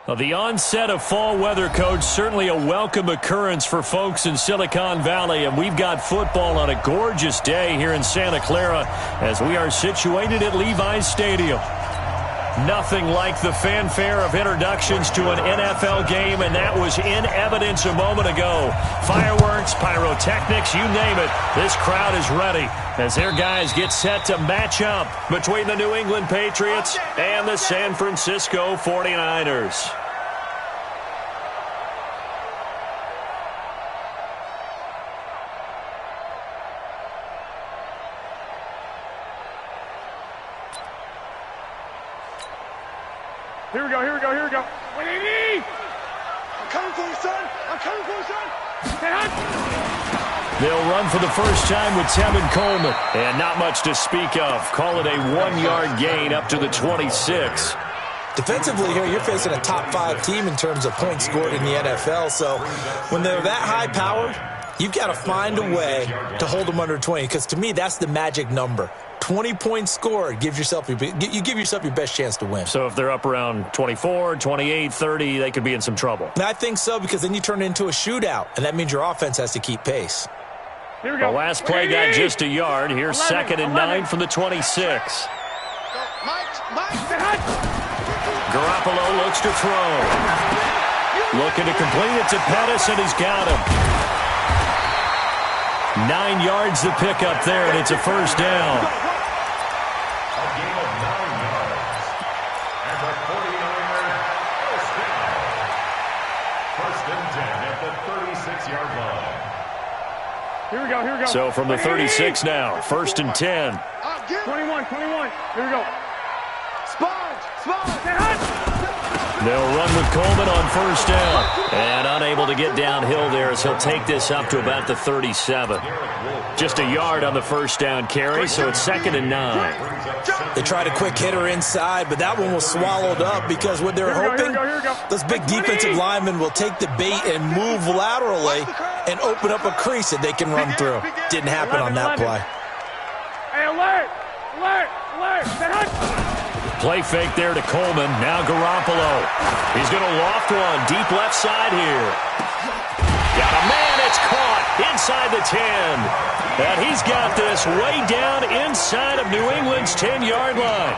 Well, the onset of fall weather, Coach, certainly a welcome occurrence for folks in Silicon Valley, and we've got football on a gorgeous day here in Santa Clara as we are situated at Levi's Stadium. Nothing like the fanfare of introductions to an NFL game, and that was in evidence a moment ago. Fireworks, pyrotechnics, you name it. This crowd is ready as their guys get set to match up between the New England Patriots and the San Francisco 49ers. Here we go. What do you need? I'm coming for you, son. They'll run for the first time with Tevin Coleman. And not much to speak of. Call it a 1-yard gain up to the 26. Defensively here, you're facing a top-5 team in terms of points scored in the NFL. So when they're that high-powered, you've got to find a way to hold them under 20. Because to me, that's the magic number. 20 points scored, you give yourself your best chance to win. So if they're up around 24, 28, 30, they could be in some trouble. And I think so, because then you turn it into a shootout, and that means your offense has to keep pace. Here we go. The last play got just a yard. Here's 2nd and 9 from the 26. Garoppolo looks to throw. Looking to complete it to Pettis, and he's got him. 9 yards the pickup there, and it's a first down. Here we go. So from the 36 now, 1st and 10. 21. Here we go. Sponge. They'll run with Coleman on first down. And unable to get downhill there as he'll take this up to about the 37. Just a yard on the first down carry, so it's 2nd and 9. They tried a quick hitter inside, but that one was swallowed up because what they're hoping, those big defensive linemen will take the bait and move laterally and open up a crease that they can run through. Didn't happen on that play. Hey, alert! Play fake there to Coleman. Now Garoppolo. He's going to loft one deep left side here. Got a man. It's caught inside the 10. And he's got this way down inside of New England's 10-yard line.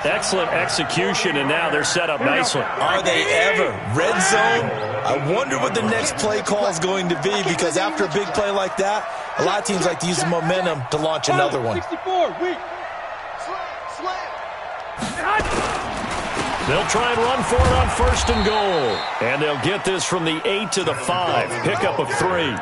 Excellent execution, and now they're set up nicely. Are they ever? Red zone? I wonder what the next play call is going to be, because after a big play like that, a lot of teams like to use the momentum to launch another one. 64, weak. They'll try and run for it on 1st and goal. And they'll get this from the 8 to the 5. Pickup of 3.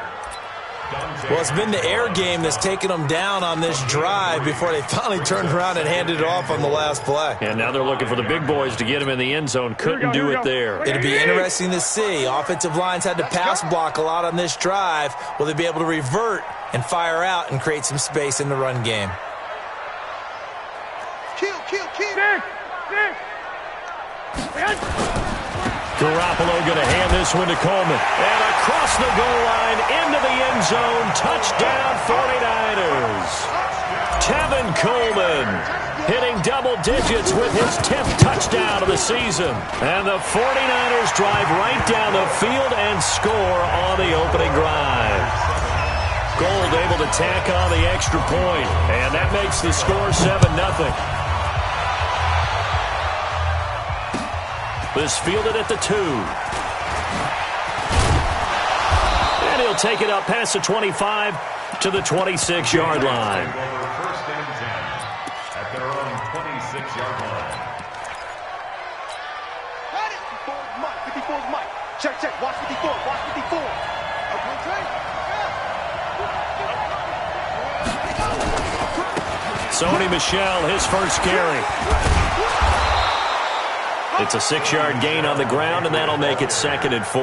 Well, it's been the air game that's taken them down on this drive before they finally turned around and handed it off on the last play. And now they're looking for the big boys to get him in the end zone. Couldn't do it there. It'll be interesting to see. Offensive lines had to pass block a lot on this drive. Will they be able to revert and fire out and create some space in the run game? Kill. Garoppolo going to hand this one to Coleman. And across the goal line into the end zone. Touchdown 49ers. Tevin Coleman hitting double digits with his 10th touchdown of the season. And the 49ers drive right down the field and score on the opening drive. Gold able to tack on the extra point. And that makes the score 7-0. This fielded at the 2. And he'll take it up past the 25 to the 26-yard line. First and 10 at their own 26-yard line. Got it. 54 is Mike. Check. Watch 54. Sony Michel, his first carry. It's a 6-yard gain on the ground, and that'll make it 2nd and 4.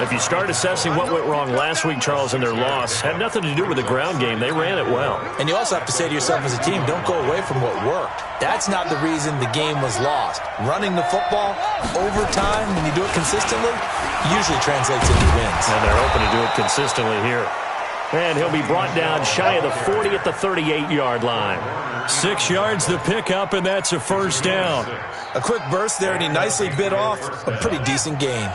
If you start assessing what went wrong last week, Charles, in their loss, had nothing to do with the ground game. They ran it well. And you also have to say to yourself as a team, don't go away from what worked. That's not the reason the game was lost. Running the football, overtime, when you do it consistently, usually translates into wins. And they're hoping to do it consistently here. And he'll be brought down shy of the 40 at the 38-yard line. 6 yards the pickup, and that's a first down. A quick burst there, and he nicely bit off a pretty decent gain.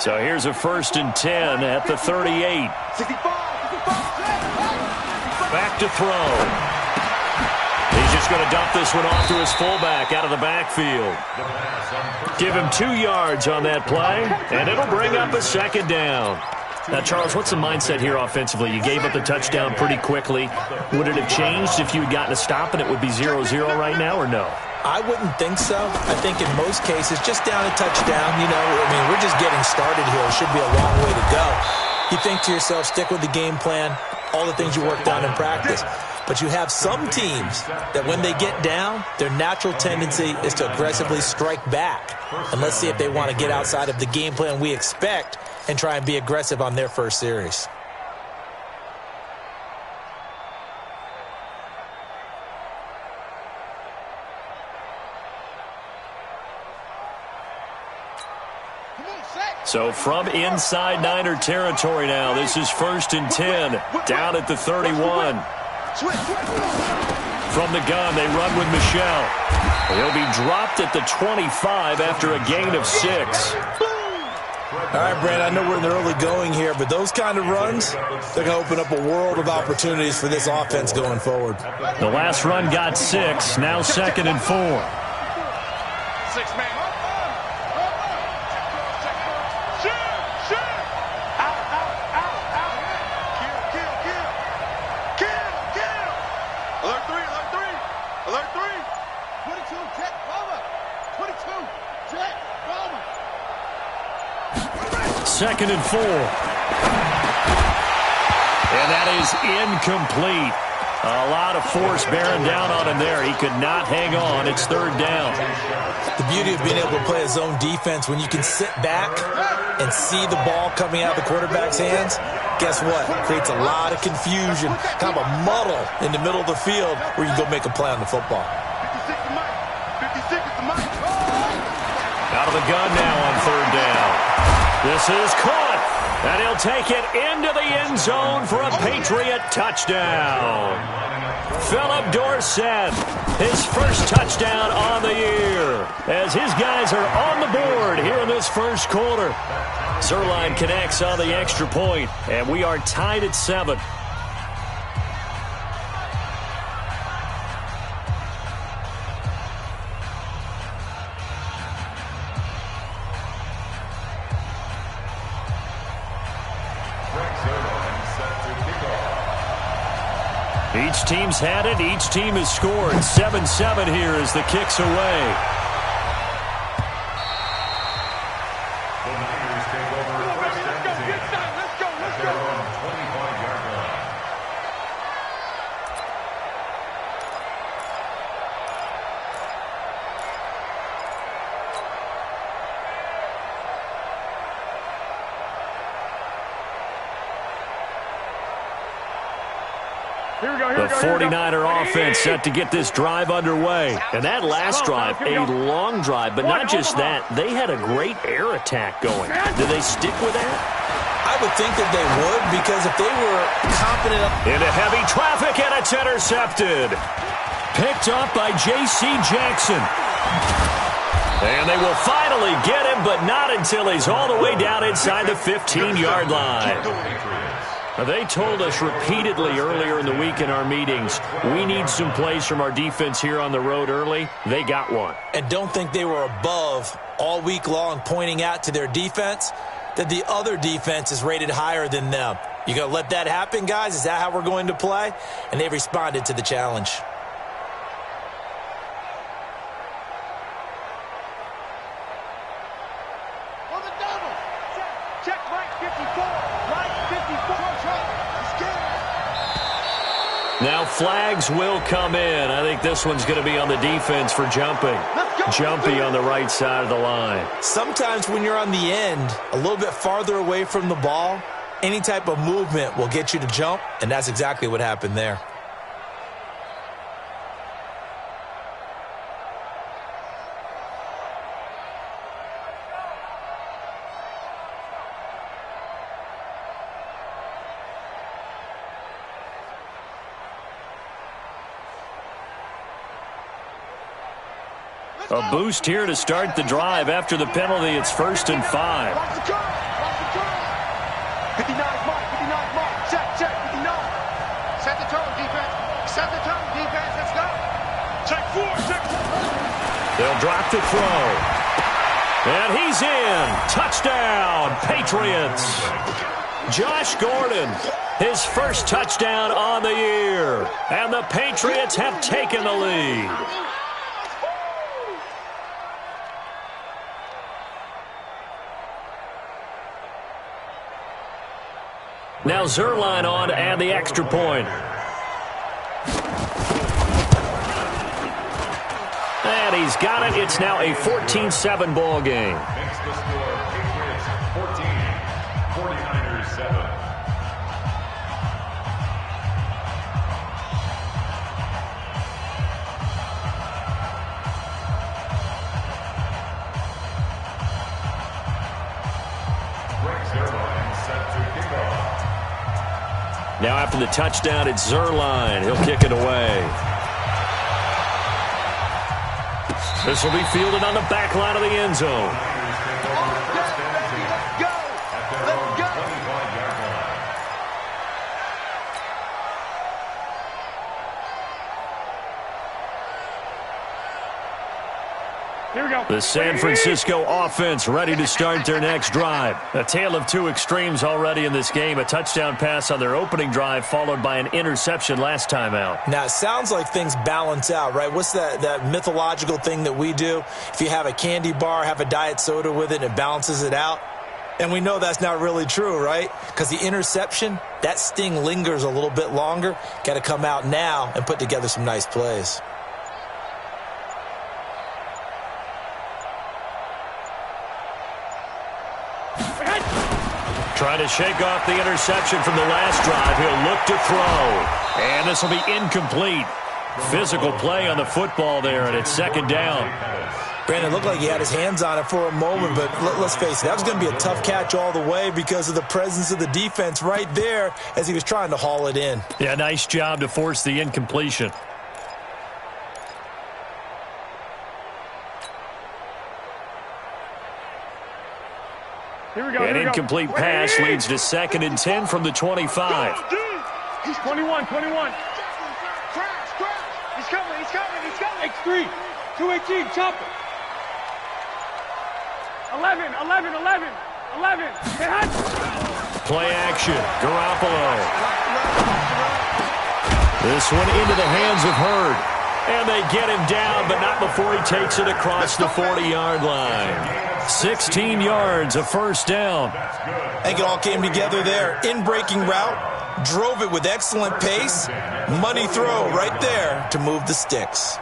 So here's a 1st and 10 at the 38. Back to throw. He's just going to dump this one off to his fullback out of the backfield. Give him 2 yards on that play, and it'll bring up a 2nd down. Now, Charles, what's the mindset here offensively? You gave up the touchdown pretty quickly. Would it have changed if you had gotten a stop and it would be 0-0 right now, or no? I wouldn't think so. I think in most cases, just down a touchdown, we're just getting started here. It should be a long way to go. You think to yourself, stick with the game plan, all the things you worked on in practice. But you have some teams that when they get down, their natural tendency is to aggressively strike back. And let's see if they want to get outside of the game plan we expect and try and be aggressive on their first series. So from inside Niner territory now, this is 1st and 10, down at the 31. From the gun, they run with Michel. He'll be dropped at the 25 after a gain of 6. All right, Brad, I know we're in the early going here, but those kind of runs, they're going to open up a world of opportunities for this offense going forward. The last run got 6, now 2nd and 4. 6 man. Second and 4. And that is incomplete. A lot of force bearing down on him there. He could not hang on. It's 3rd down. The beauty of being able to play a zone defense, when you can sit back and see the ball coming out of the quarterback's hands, guess what? It creates a lot of confusion, kind of a muddle in the middle of the field where you can go make a play on the football. 56 is the mic. Out of the gun now on 3rd down. This is caught, and he'll take it into the end zone for a Patriot touchdown. Philip Dorsett, his first touchdown on the year, as his guys are on the board here in this first quarter. Zerline connects on the extra point, and we are tied at 7. Each team's had it. Each team has scored. 7-7 here as the kick's away. The Niners take over first and 10. Let's go. At their own 25-yard line. The 49er offense set to get this drive underway. And that last drive, a long drive, but not just that. They had a great air attack going. Do they stick with that? I would think that they would, because if they were confident into heavy traffic, and it's intercepted. Picked up by J.C. Jackson. And they will finally get him, but not until he's all the way down inside the 15-yard line. They told us repeatedly earlier in the week in our meetings, we need some plays from our defense here on the road early. They got one. and don't think they were above all week long, pointing out to their defense that the other defense is rated higher than them. You going to let that happen, guys? Is that how we're going to play? And they responded to the challenge. On the double. Check right 54. Right 54. Now flags will come in. I think this one's going to be on the defense for jumping. Jumpy on the right side of the line. Sometimes when you're on the end, a little bit farther away from the ball, any type of movement will get you to jump, and that's exactly what happened there. A boost here to start the drive. After the penalty, it's 1st and 5. Watch the curve. Watch the curve. 59 mark. 59 mark. Check. 59. Set the tone, defense. Set the tone, defense. Let's go. Check 4. Check 4. They'll drop the throw. And he's in. Touchdown, Patriots. Josh Gordon, his first touchdown on the year. And the Patriots have taken the lead. Now Zerline on and the extra point. And he's got it. It's now a 14-7 ball game. Makes the score Patriots 14, 49ers 7. Greg Zerline set to kick off. Now after the touchdown, it's Zerline. He'll kick it away. This will be fielded on the back line of the end zone. Here we go. The San Francisco offense ready to start their next drive. A tale of two extremes already in this game. A touchdown pass on their opening drive followed by an interception last time out. Now, it sounds like things balance out, right? What's that mythological thing that we do? If you have a candy bar, have a diet soda with it, and it balances it out. And we know that's not really true, right? Because the interception, that sting lingers a little bit longer. Got to come out now and put together some nice plays. Trying to shake off the interception from the last drive. He'll look to throw. And this will be incomplete. Physical play on the football there, and it's 2nd down. Brandon, it looked like he had his hands on it for a moment, but let's face it, that was going to be a tough catch all the way because of the presence of the defense right there as he was trying to haul it in. Yeah, nice job to force the incompletion. An incomplete pass leads to 2nd and 10 from the 25. He's 21. Crash. He's coming. X3. 218. Chop it. 11. Play action. Garoppolo. This one into the hands of Hurd. And they get him down, but not before he takes it across the 40-yard line. 16 yards, a 1st down. I think it all came together there. In-breaking route, drove it with excellent pace. Money throw right there to move the sticks.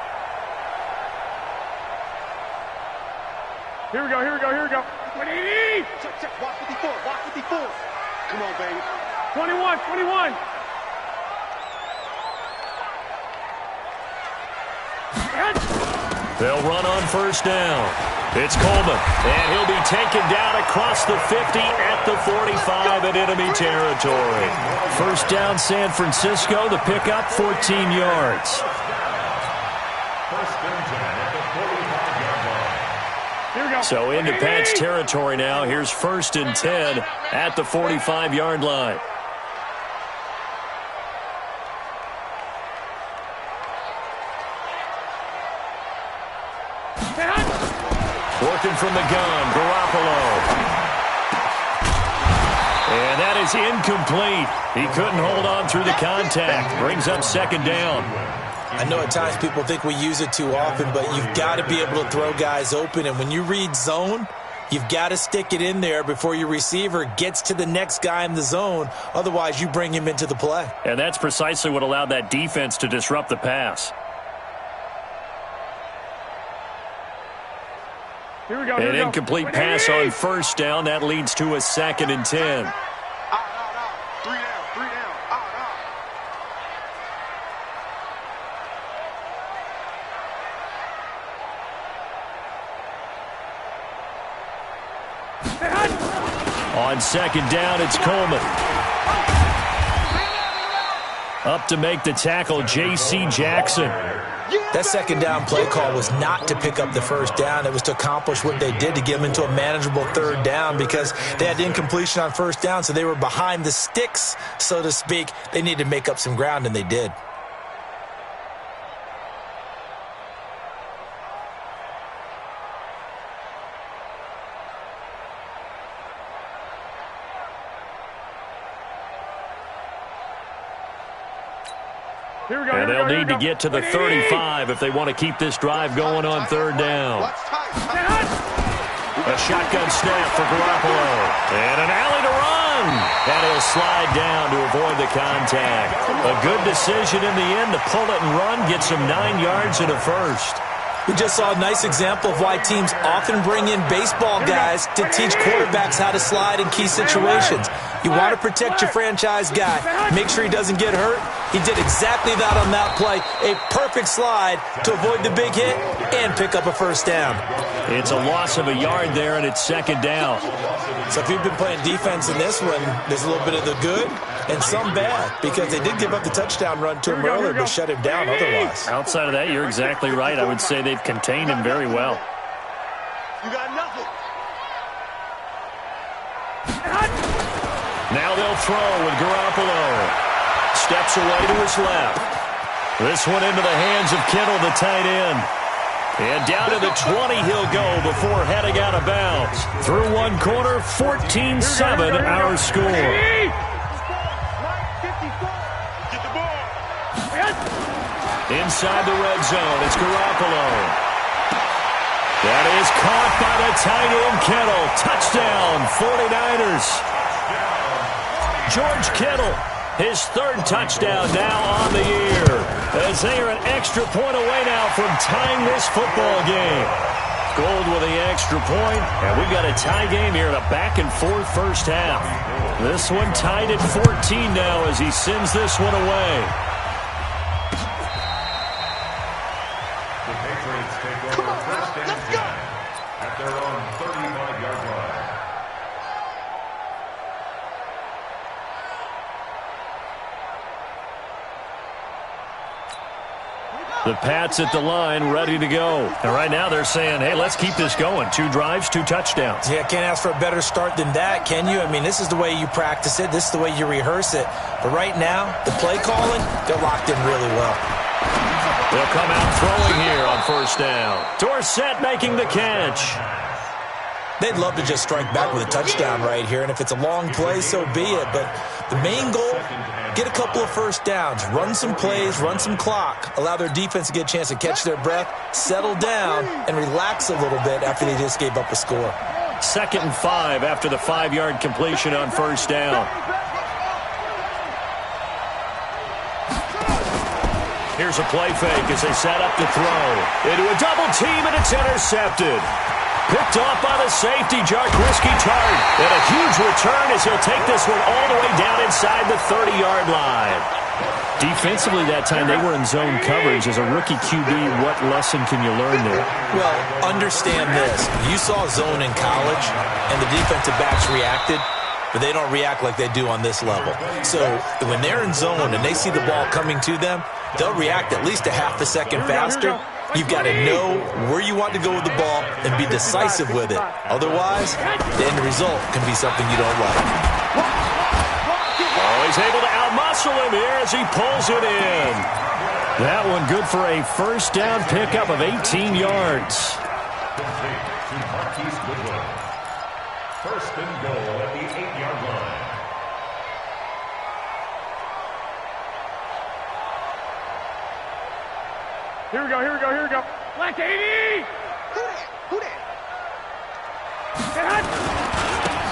Here we go. 180. Walk 54. Come on, baby. 21. They'll run on 1st down. It's Coleman, and he'll be taken down across the 50 at the 45 in enemy territory. 1st down, San Francisco. The pickup, 14 yards. 1st and 10 at the 45-yard line. Here we go. So into Pats territory now. Here's 1st and 10 at the 45-yard line. Working from the gun, Garoppolo. And that is incomplete. He couldn't hold on through the contact. Brings up 2nd down. I know at times people think we use it too often, but you've got to be able to throw guys open. And when you read zone, you've got to stick it in there before your receiver gets to the next guy in the zone. Otherwise, you bring him into the play. And that's precisely what allowed that defense to disrupt the pass. Here we go. An incomplete pass on 1st down. That leads to a 2nd and 10. Out. 3 down. Out. On 2nd down, it's Coleman. Up to make the tackle, J.C. Jackson. That second down play call was not to pick up the first down. It was to accomplish what they did, to get them into a manageable third down, because they had incompletion on first down, so they were behind the sticks, so to speak. They needed to make up some ground, and they did. And they'll need to get to the 35 if they want to keep this drive going on third down. A shotgun snap for Garoppolo. And an alley to run. And he'll slide down to avoid the contact. A good decision in the end to pull it and run. Gets him 9 yards and a first. We just saw a nice example of why teams often bring in baseball guys to teach quarterbacks how to slide in key situations. You want to protect your franchise guy. Make sure he doesn't get hurt. He did exactly that on that play. A perfect slide to avoid the big hit and pick up a first down. It's a loss of a yard there, and it's second down. So if you've been playing defense in this one, there's a little bit of the good and some bad, because they did give up the touchdown run to him earlier, but shut him down otherwise. Outside of that, you're exactly right. I would say they've contained him very well. You got nothing. Now they'll throw with Garoppolo. Steps away to his left. This one into the hands of Kittle, the tight end. And down to the 20 he'll go before heading out of bounds. Through one quarter, 14-7 our score. Inside the red zone, it's Garoppolo. That is caught by the tight end, Kittle. Touchdown, 49ers. George Kittle, his third touchdown now on the year, as they are an extra point away now from tying this football game. Gold with the extra point, and we've got a tie game here in a back-and-forth first half. This one tied at 14 now as he sends this one away. The Patriots take over first and 10 at their own 35-yard line. The Pats at the line, ready to go. And right now they're saying, hey, let's keep this going. 2 drives, 2 touchdowns. Yeah, can't ask for a better start than that, can you? I mean, this is the way you practice it. This is the way you rehearse it. But right now, the play calling, they're locked in really well. They'll come out throwing here on first down. Dorsett making the catch. They'd love to just strike back with a touchdown right here, and if it's a long play, so be it. But the main goal, get a couple of first downs, run some plays, run some clock, allow their defense to get a chance to catch their breath, settle down, and relax a little bit after they just gave up a score. 2nd and 5 after the 5-yard completion on first down. Here's a play fake as they set up to throw. Into a double team, and it's intercepted. Picked off by the safety, Jarkowski Tart. And a huge return as he'll take this one all the way down inside the 30-yard line. Defensively that time, they were in zone coverage. As a rookie QB, what lesson can you learn there? Well, understand this. You saw zone in college, and the defensive backs reacted, but they don't react like they do on this level. So when they're in zone and they see the ball coming to them, they'll react at least a half a second faster. You've got to know where you want to go with the ball and be decisive with it. Otherwise, the end result can be something you don't like. Oh, he's able to outmuscle him here as he pulls it in. That one good for a first down pickup of 18 yards. Complete to Marquise Goodwin. First and goal at the 8-yard line. Here we go, here we go, here we go. Black 80! Who that?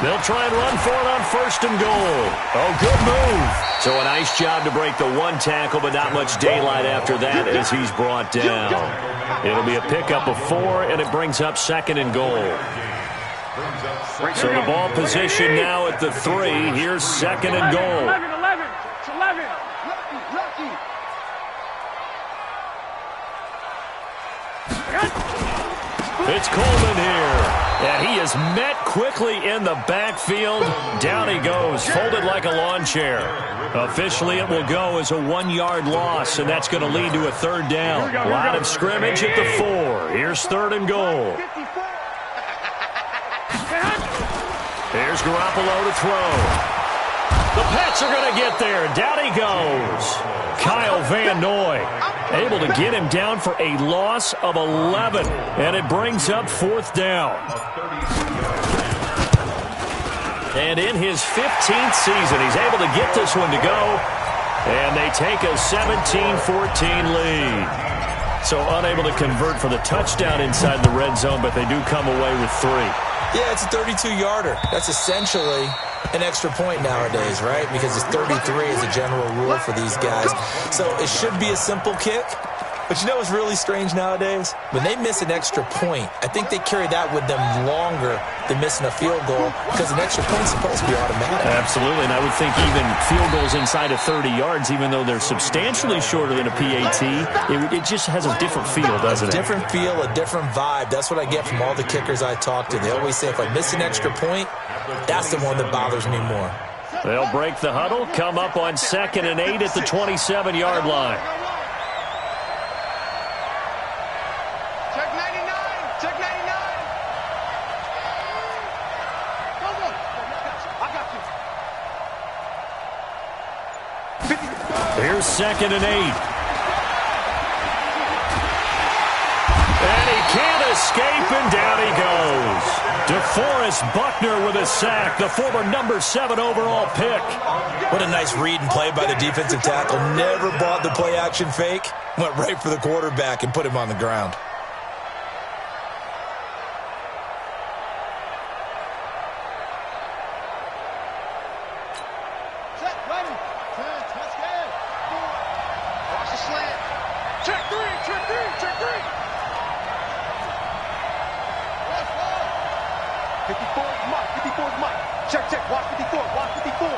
They'll try and run for it on first and goal. Oh, good move. So a nice job to break the one tackle, but not much daylight after that as he's brought down. It'll be a pickup of 4, and it brings up 2nd and goal. So the ball position now at the 3. Here's 2nd and goal. 11. It's 11. Lucky. It's Coleman here. And he is met quickly in the backfield. Down he goes, folded like a lawn chair. Officially, it will go as a 1-yard loss, and that's going to lead to a third down. Line of scrimmage at the 4. Here's 3rd and goal. Here's Garoppolo to throw. The Pats are going to get there. Down he goes. Kyle Van Noy able to get him down for a loss of 11. And it brings up 4th down. And in his 15th season, he's able to get this one to go. And they take a 17-14 lead. So unable to convert for the touchdown inside the red zone, but they do come away with 3. Yeah, it's a 32-yarder. That's essentially an extra point nowadays, right? Because it's 33 as a general rule for these guys. So it should be a simple kick. But you know what's really strange nowadays? When they miss an extra point, I think they carry that with them longer than missing a field goal because an extra point's supposed to be automatic. Absolutely, and I would think even field goals inside of 30 yards, even though they're substantially shorter than a PAT, it just has a different feel, doesn't it? A different feel, a different vibe. That's what I get from all the kickers I talk to. They always say if I miss an extra point, that's the one that bothers me more. They'll break the huddle, come up on 2nd and 8 at the 27-yard line. Check 99. Check 99. I got you. Here's 2nd and 8. And he can't escape, and down he goes. DeForest Buckner with a sack, the former number 7 overall pick. What a nice read and play by the defensive tackle. Never bought the play-action fake. Went right for the quarterback and put him on the ground. Watch the slant. Check 3. Check 3. Check 3. 54 is Mike. 54 is Mike. Check, check. Watch 54. Watch 54.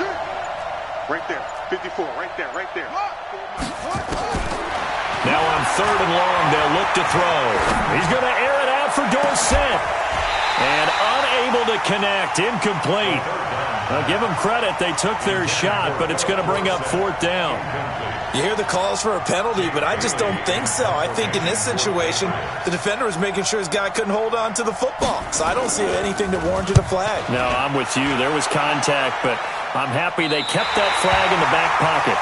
Go. Right there. 54. Right there. Right there. Now on 3rd and long, they'll look to throw. He's going to air it out for Dorsett. And unable to connect. Incomplete. I'll give them credit. They took their shot, but it's going to bring up 4th down. You hear the calls for a penalty, but I just don't think so. I think in this situation, the defender was making sure his guy couldn't hold on to the football. So I don't see anything that warranted a flag. No, I'm with you. There was contact, but I'm happy they kept that flag in the back pocket.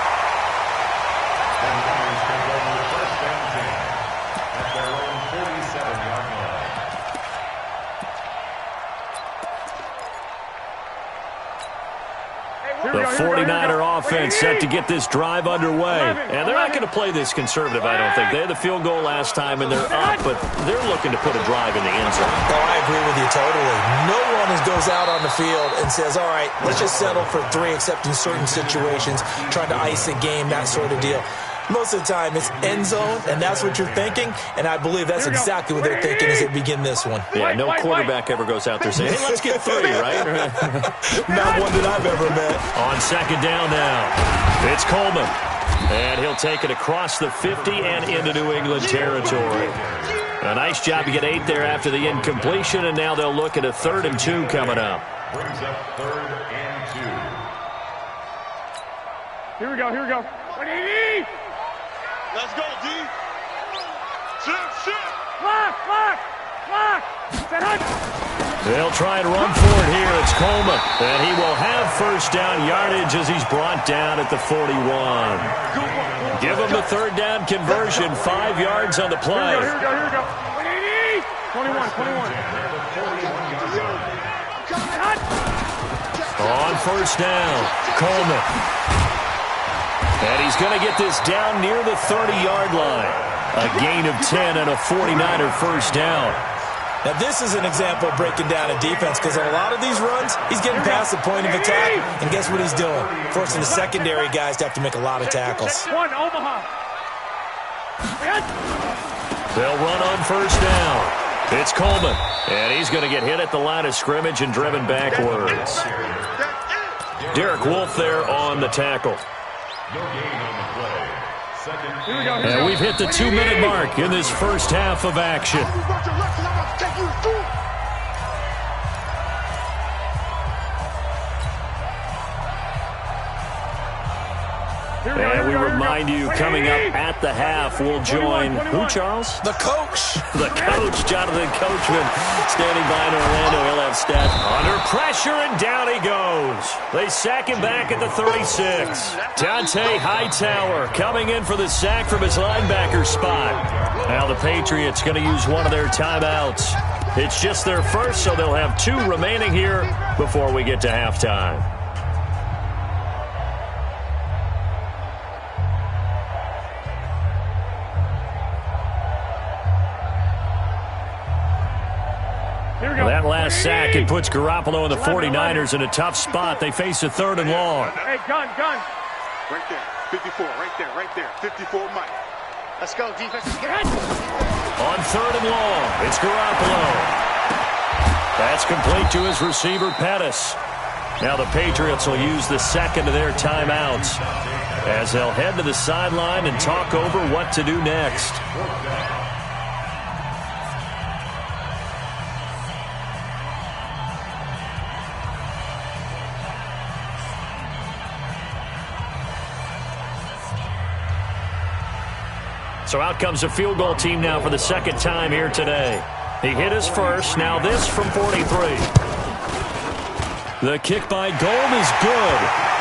The 49er offense set to get this drive underway. And they're not going to play this conservative, I don't think. They had the field goal last time, and they're up, but they're looking to put a drive in the end zone. Oh, I agree with you totally. No one goes out on the field and says, all right, let's just settle for 3, except in certain situations, trying to ice a game, that sort of deal. Most of the time, it's end zone, and that's what you're thinking, and I believe that's exactly what they're thinking as they begin this one. Yeah, no quarterback ever goes out there saying, hey, let's get 3, right? Not one that I've ever met. On 2nd down now, it's Coleman. And he'll take it across the 50 and into New England territory. A nice job to get 8 there after the incompletion, and now they'll look at a 3rd and 2 coming up. Brings up 3rd and 2. Here we go, here we go. 180! Let's go, D. Shit. Lock! Set up! They'll try and run for it here. It's Coleman. And he will have 1st down yardage as he's brought down at the 41. Give him the 3rd down conversion. 5 yards on the play. Here we go. 180! 21. On 1st down, Coleman. And he's going to get this down near the 30-yard line. A gain of 10 and a 49er 1st down. Now, this is an example of breaking down a defense because on a lot of these runs, he's getting past the point of attack, and guess what he's doing? Forcing the secondary guys to have to make a lot of tackles. One, Omaha. They'll run on 1st down. It's Coleman, and he's going to get hit at the line of scrimmage and driven backwards. Derek Wolfe there on the tackle. Here we go. And we've hit the 2-minute mark in this first half of action. Take you, shoot. And we remind you, coming up at the half, we'll join, who, Charles? The coach. The coach, Jonathan Coachman, standing by in Orlando. He'll have stats. Under pressure, and down he goes. They sack him back at the 36. Dante Hightower coming in for the sack from his linebacker spot. Now the Patriots going to use one of their timeouts. It's just their first, so they'll have 2 remaining here before we get to halftime. That last sack, it puts Garoppolo and the 49ers in a tough spot. They face a 3rd and long. Hey, gun. Right there. 54, right there. 54, Mike. Let's go, defense. On 3rd and long, it's Garoppolo. That's complete to his receiver, Pettis. Now the Patriots will use the second of their timeouts as they'll head to the sideline and talk over what to do next. So out comes a field goal team now for the second time here today. He hit his first. Now this from 43. The kick by Gold is good.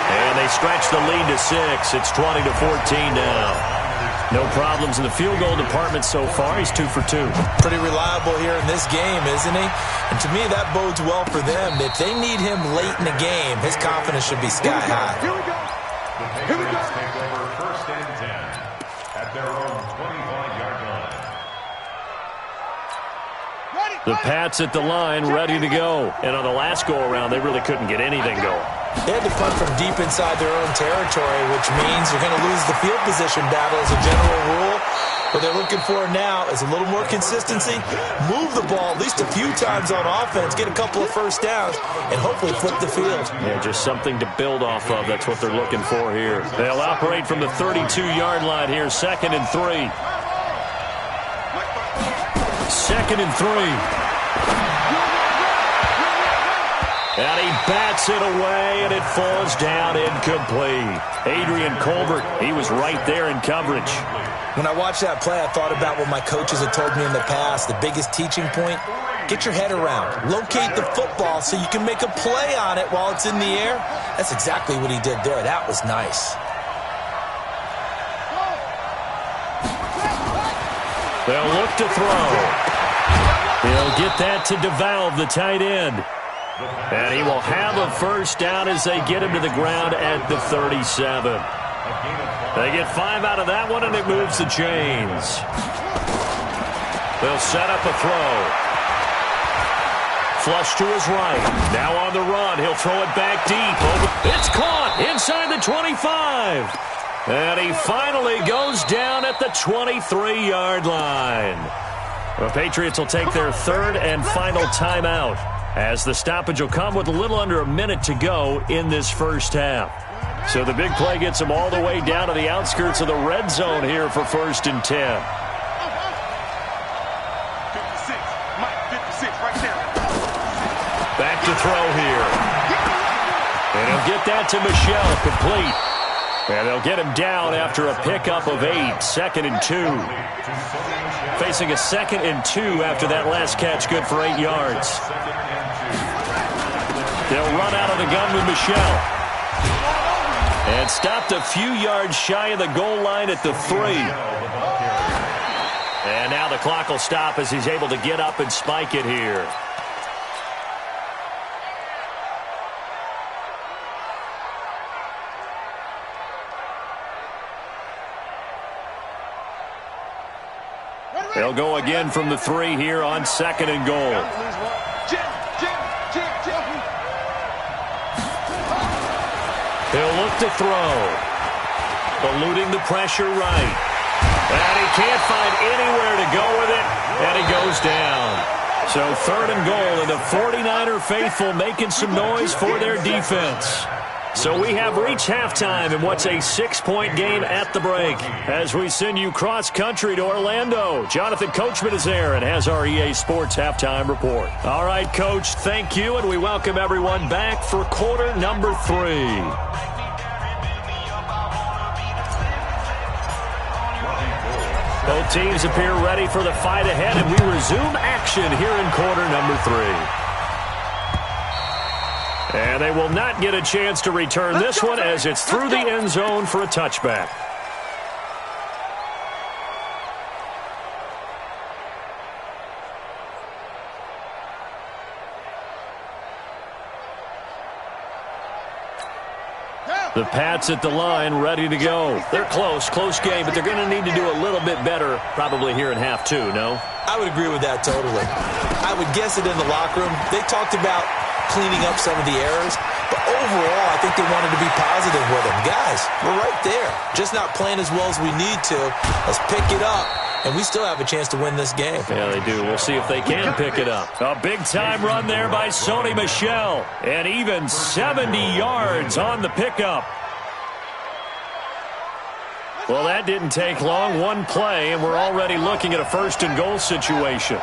And they stretch the lead to 6. It's 20-14 now. No problems in the field goal department so far. He's 2 for 2. Pretty reliable here in this game, isn't he? And to me, that bodes well for them. If they need him late in the game, his confidence should be sky high. Here we go. The Patriots take over 1st and 10 at their own 25-yard line. The Pats at the line, ready to go. And on the last go-around, they really couldn't get anything going. They had to punt from deep inside their own territory, which means you're going to lose the field position battle as a general rule. What they're looking for now is a little more consistency, move the ball at least a few times on offense, get a couple of first downs, and hopefully flip the field. Yeah, just something to build off of. That's what they're looking for here. They'll operate from the 32-yard line here, 2nd and 3. 2nd and 3. And he bats it away, and it falls down incomplete. Adrian Colbert, he was right there in coverage. When I watched that play, I thought about what my coaches had told me in the past. The biggest teaching point, get your head around. Locate the football so you can make a play on it while it's in the air. That's exactly what he did there. That was nice. They'll look to throw. He'll get that to DeValve, the tight end. And he will have a first down as they get him to the ground at the 37. They get 5 out of that one, and it moves the chains. They'll set up a throw. Flush to his right. Now on the run. He'll throw it back deep. It's caught inside the 25. And he finally goes down at the 23-yard line. The Patriots will take their 3rd and final timeout, as the stoppage will come with a little under a minute to go in this first half. So the big play gets them all the way down to the outskirts of the red zone here for 1st and 10. 56. Mike, 56, right there. Back to throw here. And he'll get that to Michelle, complete. And they'll get him down after a pickup of 8, 2nd and 2. Facing a 2nd and 2 after that last catch, good for 8 yards. They'll run out of the gun with Michelle. And stopped a few yards shy of the goal line at the 3. And now the clock will stop as he's able to get up and spike it here. They'll go again from the 3 here on 2nd and goal. He'll look to throw. Eluding the pressure right. And he can't find anywhere to go with it. And he goes down. So 3rd and goal, and the 49er faithful making some noise for their defense. So we have reached halftime in what's a 6-point game at the break. As we send you cross-country to Orlando, Jonathan Coachman is there and has our EA Sports halftime report. All right, Coach, thank you, and we welcome everyone back for quarter number 3. Both teams appear ready for the fight ahead, and we resume action here in quarter number 3. And they will not get a chance to return this one as it's through the end zone for a touchback. The Pats at the line, ready to go. They're close game, but they're going to need to do a little bit better probably here in half 2, no? I would agree with that totally. I would guess it in the locker room. They talked about cleaning up some of the errors, but overall, I think they wanted to be positive with them. Guys, we're right there. Just not playing as well as we need to. Let's pick it up, and we still have a chance to win this game. Yeah, they do. We'll see if they can pick it up. A big-time run there by Sony Michel, and even 70 yards on the pickup. Well, that didn't take long. One play, and we're already looking at a first-and-goal situation.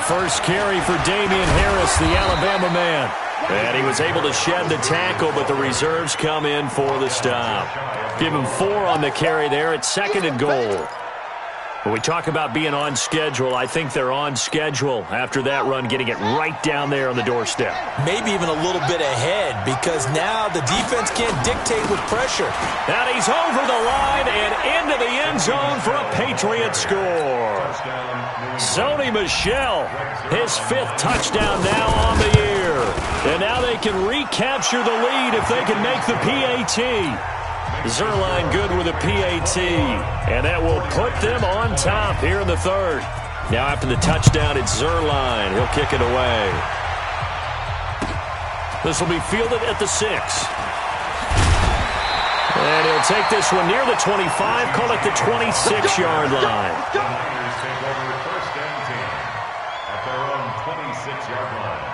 First carry for Damian Harris, the Alabama man. And he was able to shed the tackle, but the reserves come in for the stop. Give him 4 on the carry there at 2nd and goal. When we talk about being on schedule, I think they're on schedule after that run, getting it right down there on the doorstep. Maybe even a little bit ahead, because now the defense can't dictate with pressure. And he's over the line and into the end zone for a Patriot score. Sony Michel, his 5th touchdown now on the year. And now they can recapture the lead if they can make the PAT. Zerline good with a PAT, and that will put them on top here in the 3rd. Now after the touchdown, it's Zerline. He'll kick it away. This will be fielded at the 6. And he'll take this one near the 25, call it the 26-yard line. The Niners take over 1st and 10 at their own 26-yard line.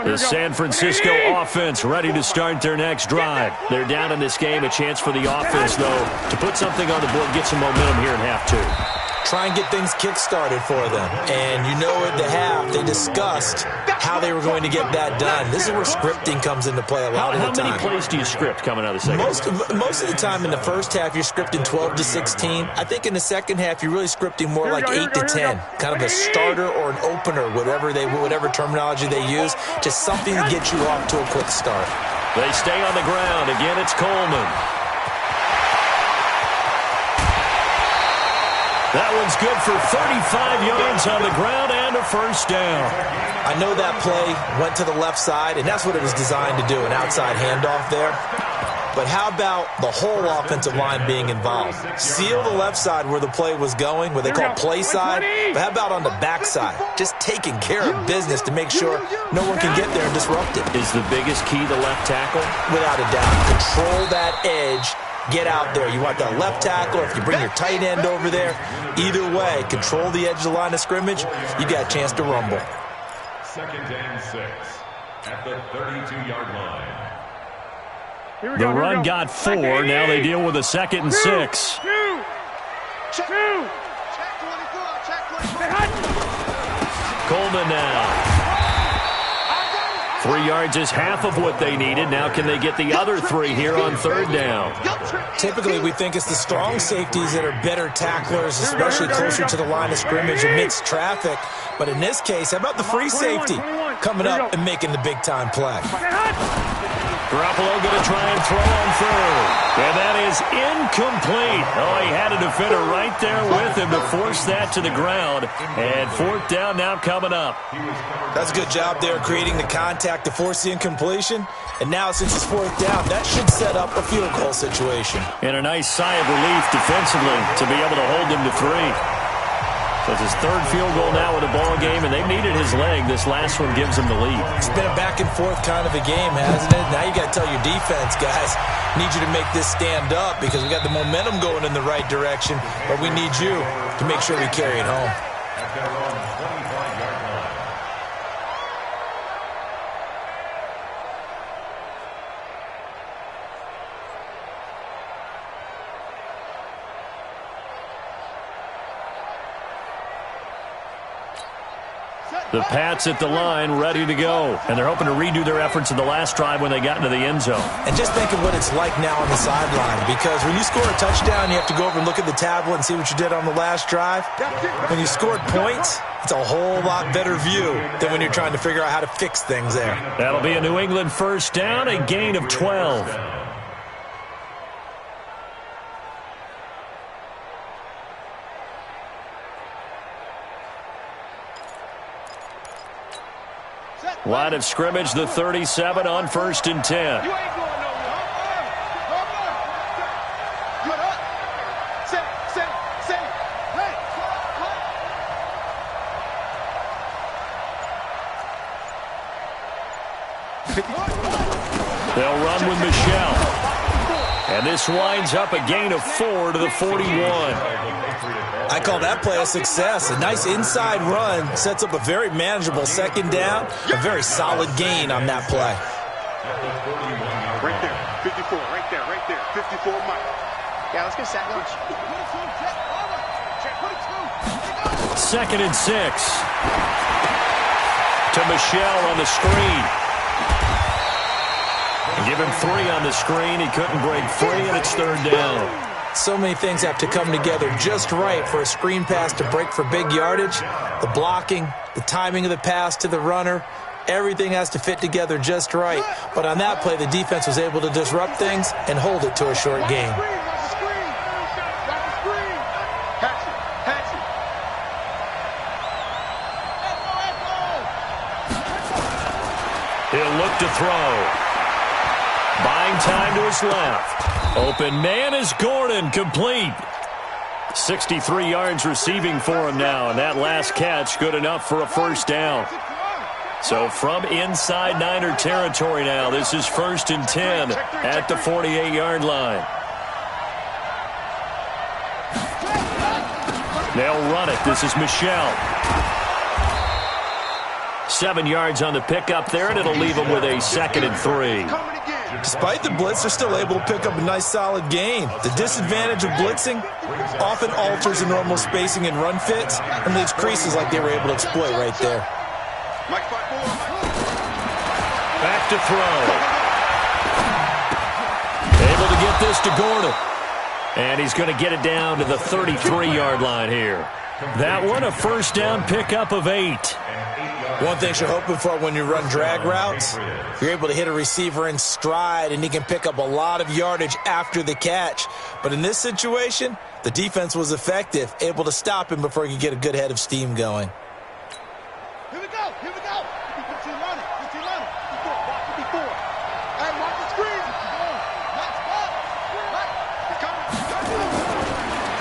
The San Francisco offense ready to start their next drive. They're down in this game. A chance for the offense, though, to put something on the board, get some momentum here in half 2. Try and get things kick-started for them. And you know at the half, they discussed how they were going to get that done. This is where scripting comes into play a lot of the time. How many plays do you script coming out of the second? Most of the time in the first half, you're scripting 12 to 16. I think in the second half, you're really scripting more like 8 to 10. Kind of a starter or an opener, whatever terminology they use. Just something to get you off to a quick start. They stay on the ground. Again, it's Coleman. That one's good for 35 yards on the ground and a first down. I know that play went to the left side, and that's what it was designed to do, an outside handoff there. But how about the whole offensive line being involved? Seal the left side where the play was going, what they call play side. But how about on the back side? Just taking care of business to make sure no one can get there and disrupt it. Is the biggest key the left tackle? Without a doubt. Control that edge. Get out there. You want that left tackle, if you bring your tight end over there, either way, control the edge of the line of scrimmage, you got a chance to rumble. 2nd and 6 at the 32-yard line. The run got 4. Now they deal with a 2nd and 6. Check 24. Coleman now. 3 yards is half of what they needed. Now can they get the other 3 here on 3rd down? Typically, we think it's the strong safeties that are better tacklers, especially closer to the line of scrimmage amidst traffic. But in this case, how about the free safety coming up and making the big-time play? Garoppolo going to try and throw on 3rd. And that is incomplete. Oh, he had a defender right there with him to force that to the ground. And 4th down now coming up. That's a good job there creating the contact to force the incompletion. And now since it's 4th down, that should set up a field goal situation. And a nice sigh of relief defensively to be able to hold them to 3. So it's his third field goal now in the ball game, and they've needed his leg. This last one gives him the lead. It's been a back-and-forth kind of a game, hasn't it? Now you got to tell your defense, guys, need you to make this stand up because we got the momentum going in the right direction, but we need you to make sure we carry it home. At their own 25-yard line. The Pats at the line, ready to go. And they're hoping to redo their efforts in the last drive when they got into the end zone. And just think of what it's like now on the sideline, because when you score a touchdown, you have to go over and look at the tablet and see what you did on the last drive. When you scored points, it's a whole lot better view than when you're trying to figure out how to fix things there. That'll be a New England first down, a gain of 12. Line of scrimmage, the 37 on 1st and 10. You ain't going nowhere. Good up. Sit. Hey. They'll run with Michelle. And this winds up a gain of 4 to the 41. I call that play a success. A nice inside run sets up a very manageable second down. A very solid gain on that play. Right there. 54. Right there. 54 Mike. Yeah, let's get sack lunch. 2nd and 6. To Michelle on the screen. Give him 3 on the screen. He couldn't break free, and it's 3rd down. So many things have to come together just right for a screen pass to break for big yardage. The blocking, the timing of the pass to the runner, everything has to fit together just right. But on that play, the defense was able to disrupt things and hold it to a short game. He'll look to throw. Buying time to his left. Open man is Gordon, complete. 63 yards receiving for him now, and that last catch good enough for a first down. So from inside Niner territory now, this is 1st and 10 at the 48-yard line. They'll run it. This is Michelle. 7 yards on the pickup there, and it'll leave them with a 2nd and 3. Despite the blitz, they're still able to pick up a nice solid gain. The disadvantage of blitzing often alters the normal spacing and run fits and leaves creases like they were able to exploit right there. Back to throw. Able to get this to Gordon. And he's going to get it down to the 33-yard line here. That one, a first down pickup of 8. One thing you're hoping for when you run drag routes, you're able to hit a receiver in stride and he can pick up a lot of yardage after the catch. But in this situation, the defense was effective, able to stop him before he could get a good head of steam going. Here we go. 15 running. Watch 54. Hey, watch the screen.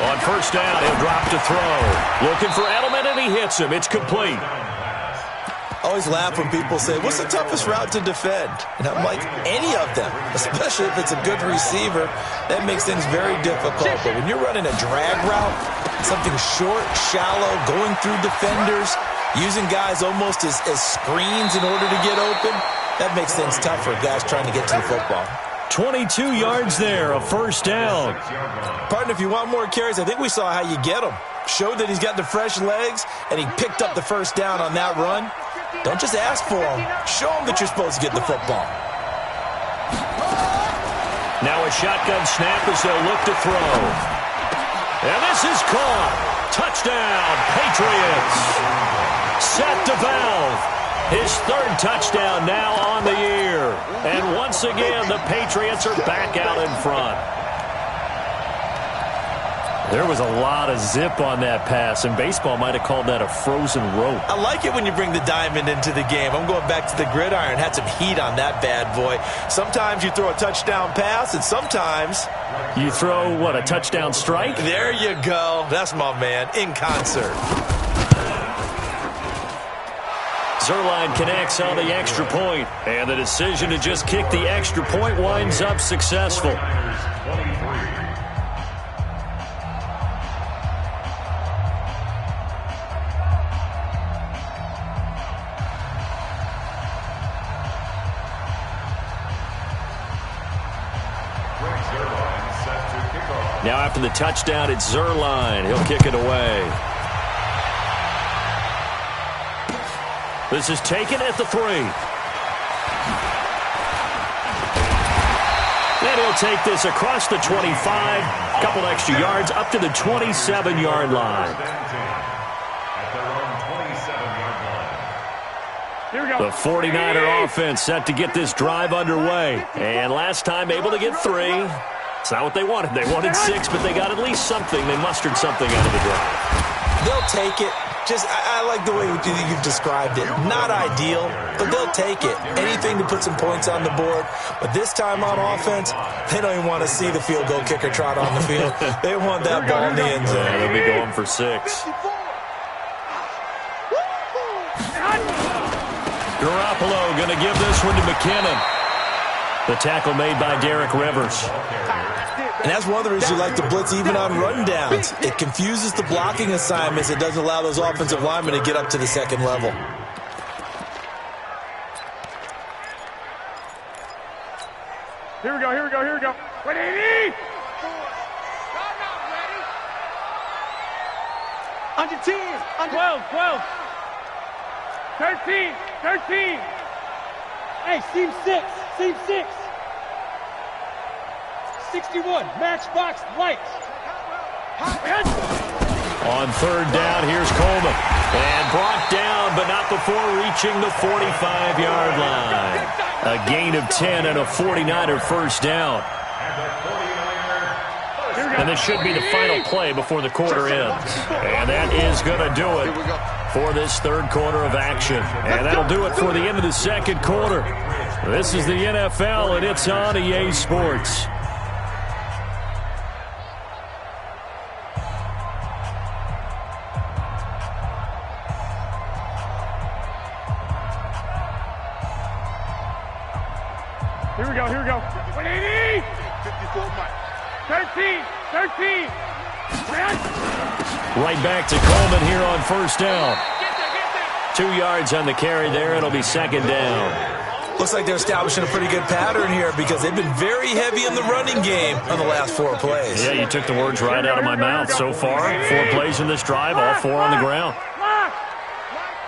On first down, he'll drop to throw. Looking for Edelman, and he hits him. It's complete. I always laugh when people say, what's the toughest route to defend? And I'm like, any of them, especially if it's a good receiver. That makes things very difficult. But when you're running a drag route, something short, shallow, going through defenders, using guys almost as screens in order to get open, that makes things tough for guys trying to get to the football. 22 yards there, a first down. Partner, if you want more carries, I think we saw how you get him. Showed that he's got the fresh legs, and he picked up the first down on that run. Don't just ask for him. Show him that you're supposed to get the football. Now a shotgun snap as they'll look to throw. And this is caught. Touchdown, Patriots. Set to Valve. His 3rd touchdown now on the year. And once again, the Patriots are back out in front. There was a lot of zip on that pass, and baseball might have called that a frozen rope. I like it when you bring the diamond into the game. I'm going back to the gridiron. Had some heat on that bad boy. Sometimes you throw a touchdown pass, and sometimes you throw, what, a touchdown strike? There you go. That's my man, in concert. Zerline connects on the extra point, and the decision to just kick the extra point winds up successful. 23. Now after the touchdown, it's Zerline. He'll kick it away. This is taken at the 3. And he'll take this across the 25. A couple extra yards up to the 27-yard line. The 49er offense set to get this drive underway. And last time able to get 3. It's not what they wanted. They wanted 6, but they got at least something. They mustered something out of the drive. They'll take it. Just, I like the way you've described it. Not ideal, but they'll take it. Anything to put some points on the board. But this time on offense, they don't even want to see the field goal kicker trot on the field. They want that ball in the end zone. Yeah, they'll be going for 6. Garoppolo going to give this one to McKinnon. The tackle made by Derek Rivers. And that's one of the reasons you like to blitz even on rundowns. It confuses the blocking assignments. It doesn't allow those offensive linemen to get up to the second level. Here we go, here we go, here we go. 180! Under 10. Under 12, 12. 13, 13. Hey, seam 6, seam 6. 61, matchbox lights. On 3rd down, here's Coleman. And brought down, but not before reaching the 45-yard line. A gain of 10 and a 49er first down. And this should be the final play before the quarter ends. And that is going to do it for this 3rd quarter of action. And that'll do it for the end of the 2nd quarter. This is the NFL, and it's on EA Sports. Here we go, here we go. 180! 54 Mike. 13, 13. Right back to Coleman here on 1st down. 2 yards on the carry there. It'll be 2nd down. Looks like they're establishing a pretty good pattern here because they've been very heavy in the running game on the last 4 plays. Yeah, you took the words right out of my mouth. So far, 4 plays in this drive, all 4 on the ground. Lock!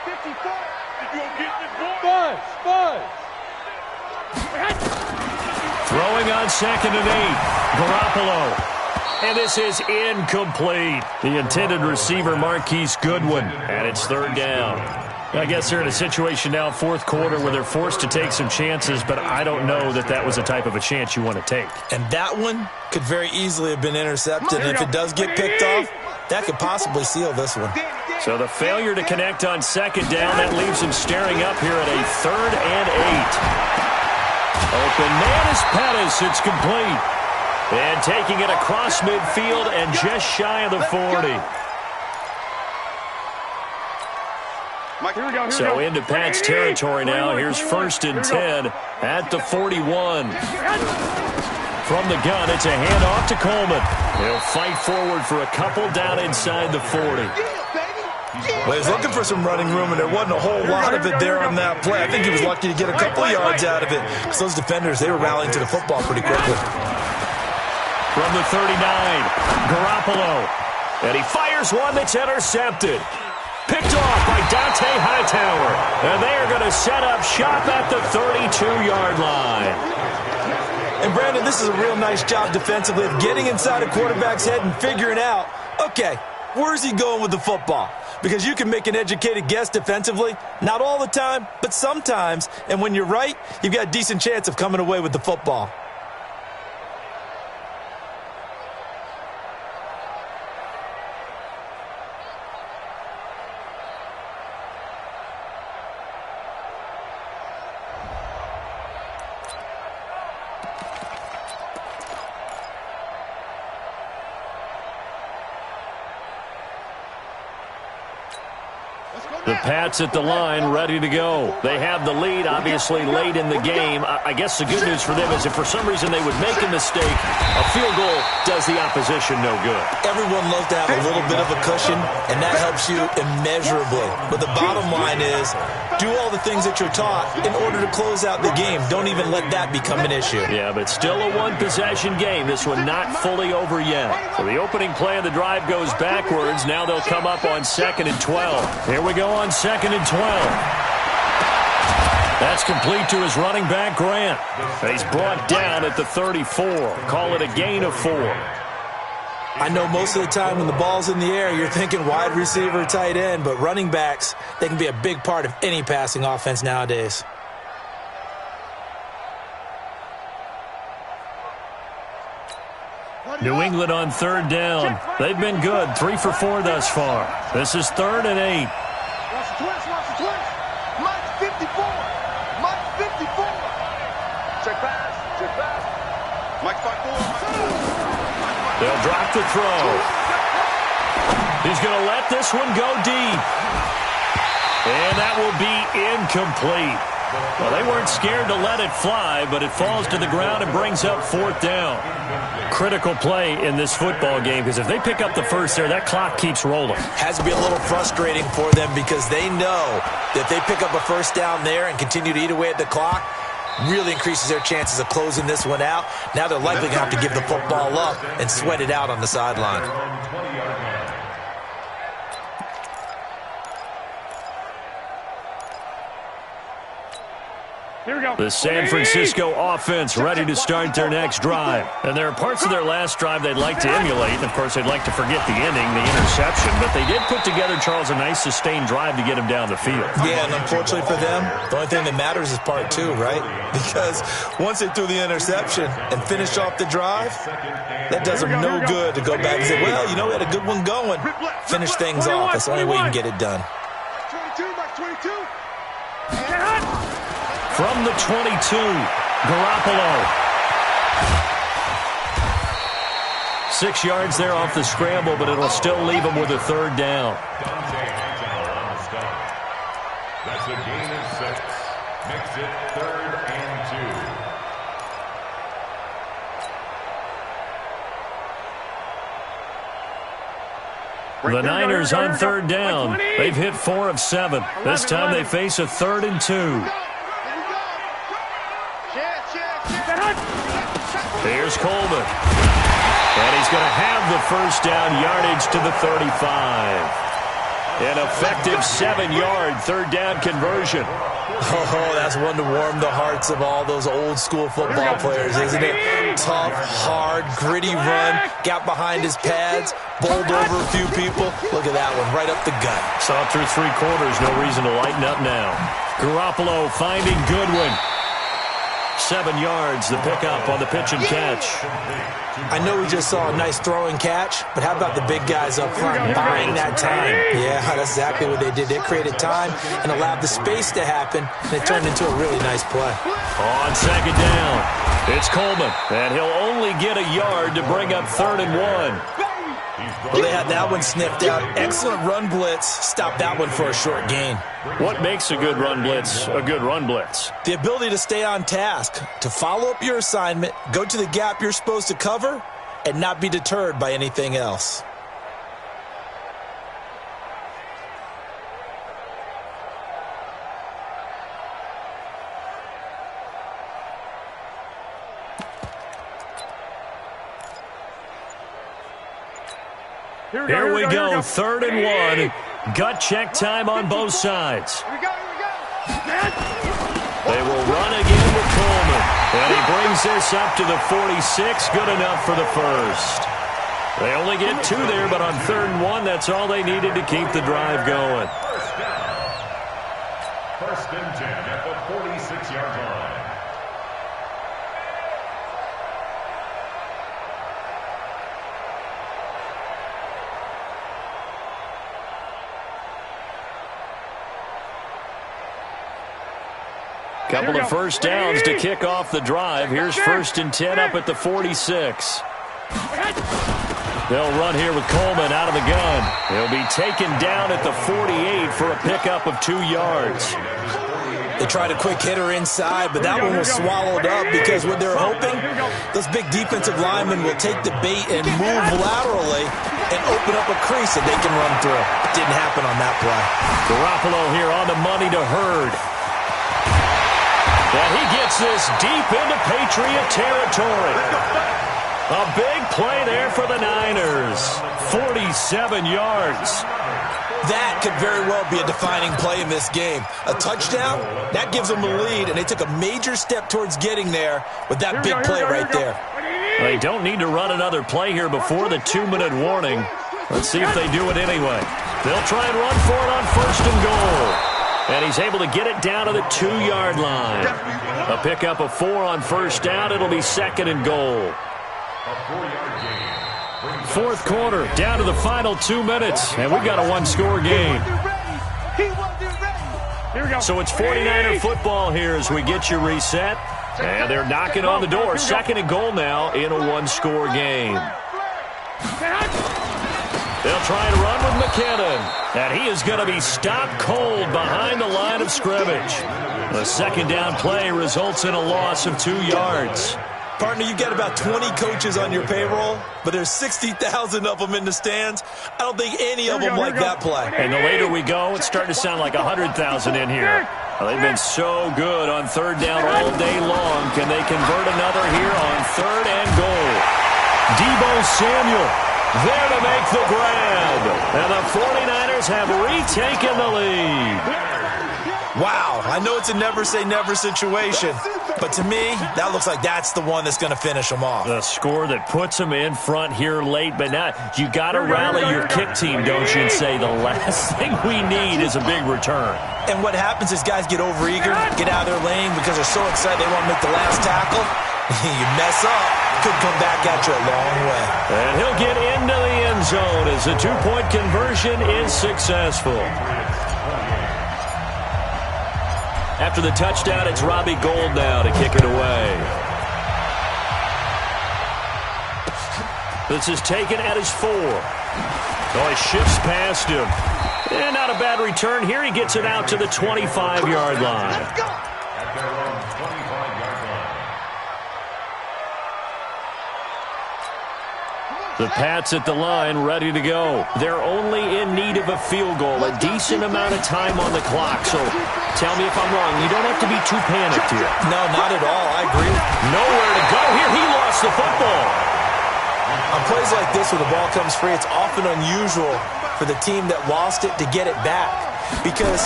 54. Buzz, buzz. Throwing on 2nd and 8. Garoppolo. And this is incomplete. The intended receiver, Marquise Goodwin. And it's 3rd down. I guess they're in a situation now, 4th quarter, where they're forced to take some chances, but I don't know that that was the type of a chance you want to take. And that one could very easily have been intercepted. And if it does get picked off, that could possibly seal this one. So the failure to connect on 2nd down, that leaves him staring up here at a 3rd and 8. Open man is Pettis. It's complete. And taking it across midfield and just shy of the 40. So into Pat's territory now. Here's 1st and 10 at the 41. From the gun, it's a handoff to Coleman. He'll fight forward for a couple down inside the 40. Well, he was looking for some running room, and there wasn't a whole lot of it there on that play. I think he was lucky to get a couple yards out of it. Because those defenders, they were rallying to the football pretty quickly. From the 39, Garoppolo. And he fires one that's intercepted. Picked off by Dante Hightower. And they are going to set up shop at the 32-yard line. And, Brandon, this is a real nice job defensively of getting inside a quarterback's head and figuring out, okay, where's he going with the football? Because you can make an educated guess defensively, not all the time, but sometimes. And when you're right, you've got a decent chance of coming away with the football. Let's go The Pats at the line, ready to go. They have the lead, obviously, late in the game. I guess the good news for them is if for some reason they would make a mistake, a field goal does the opposition no good. Everyone loves to have a little bit of a cushion, and that helps you immeasurably. But the bottom line is, do all the things that you're taught in order to close out the game. Don't even let that become an issue. Yeah, but still a one-possession game. This one not fully over yet. So the opening play of the drive goes backwards. Now they'll come up on 2nd and 12. Here we go on 2nd and 12. That's complete to his running back, Grant. He's brought down at the 34. Call it a gain of 4. I know most of the time when the ball's in the air, you're thinking wide receiver, tight end, but running backs, they can be a big part of any passing offense nowadays. New England on 3rd down. They've been good, 3 for 4 thus far. This is 3rd and 8. Watch the twist. Mike 54. Mike 54. Check pass. Mike 5-4. They'll drop the throw. He's going to let this one go deep. And that will be incomplete. Well, they weren't scared to let it fly, but it falls to the ground and brings up 4th down. Critical play in this football game, because if they pick up the first there, that clock keeps rolling. Has to be a little frustrating for them because they know that if they pick up a first down there and continue to eat away at the clock, really increases their chances of closing this one out. Now they're likely going to have to give the football up and sweat it out on the sideline. Here we go. The San Francisco offense ready to start their next drive. And there are parts of their last drive they'd like to emulate. And, of course, they'd like to forget the ending, the interception. But they did put together, Charles, a nice sustained drive to get him down the field. Yeah, and unfortunately for them, the only thing that matters is part 2, right? Because once they threw the interception and finished off the drive, that does them no good to go back and say, well, you know, we had a good one going. Finish things off. That's the only way you can get it done. 22, Mike 22. From the 22, Garoppolo. 6 yards there off the scramble, but it'll still leave him with a 3rd down. That's a gain of 6. Makes it 3rd and 2. The Niners on 3rd down. They've hit 4 of 7. This time they face a 3rd and 2. Here's Coleman. And he's going to have the first down, yardage to the 35. An effective 7-yard 3rd down conversion. Oh, that's one to warm the hearts of all those old school football players, isn't it? Tough, hard, gritty run, got behind his pads, bowled over a few people. Look at that one, right up the gut. Saw through 3 quarters, no reason to lighten up now. Garoppolo finding Goodwin. 7 yards, the pickup on the pitch and catch. I know we just saw a nice throwing catch, but how about the big guys up front buying that time? Yeah, that's exactly what they did. They created time and allowed the space to happen, and it turned into a really nice play. On 2nd down, it's Coleman, and he'll only get a yard to bring up 3rd and 1. Well, they had that one sniffed out. Excellent run blitz. Stopped that one for a short gain. What makes a good run blitz a good run blitz? The ability to stay on task, to follow up your assignment, go to the gap you're supposed to cover, and not be deterred by anything else. Here we go, 3rd and 1. Gut check time on both sides. Here we go. They will run again with Coleman. And he brings this up to the 46. Good enough for the first. They only get 2 there, but on 3rd and 1, that's all they needed to keep the drive going. First and 10 at the 46-yard line. Couple of first downs to kick off the drive. Here's 1st and 10 up at the 46. They'll run here with Coleman out of the gun. He'll be taken down at the 48 for a pickup of 2 yards. They tried a quick hitter inside, but that one was swallowed up because what they're hoping, those big defensive linemen will take the bait and move laterally and open up a crease that they can run through. Didn't happen on that play. Garoppolo here on the money to Hurd. And he gets this deep into Patriot territory. A big play there for the Niners. 47 yards. That could very well be a defining play in this game. A touchdown, that gives them a lead, and they took a major step towards getting there with that big play right there. They don't need to run another play here before the 2-minute warning. Let's see if they do it anyway. They'll try and run for it on 1st and goal. And he's able to get it down to the 2-yard line. A pickup of 4 on 1st down. It'll be 2nd and goal. A 4-yard gain. 4th quarter, down to the final 2 minutes, and we've got a 1-score game. So it's 49er football here as we get you reset. And they're knocking on the door. 2nd and goal now in a 1-score game. They'll try and run with McKinnon. And he is going to be stopped cold behind the line of scrimmage. The 2nd down play results in a loss of 2 yards. Partner, you've got about 20 coaches on your payroll, but there's 60,000 of them in the stands. I don't think any of them like that play. And the later we go, it's starting to sound like 100,000 in here. Well, they've been so good on 3rd down all day long. Can they convert another here on 3rd and goal? Deebo Samuel there to make the grab. And the 49ers have retaken the lead. Wow, I know it's a never-say-never situation, but to me, that looks like that's the one that's going to finish them off. The score that puts them in front here late, but now you got to rally your kick team, don't you, and say the last thing we need is a big return. And what happens is guys get overeager, get out of their lane because they're so excited they want to make the last tackle. You mess up, could come back at you a long way. And he'll get into the end zone as the 2-point conversion is successful. After the touchdown, it's Robbie Gould now to kick it away. This is taken at his 4. Oh, he shifts past him. And not a bad return here. He gets it out to the 25-yard line. At their own 25-yard line. The Pats at the line, ready to go. They're only in need of a field goal, a decent amount of time on the clock. So tell me if I'm wrong. You don't have to be too panicked here. No, not at all. I agree. Nowhere to go here. He lost the football. On plays like this where the ball comes free, it's often unusual for the team that lost it to get it back. Because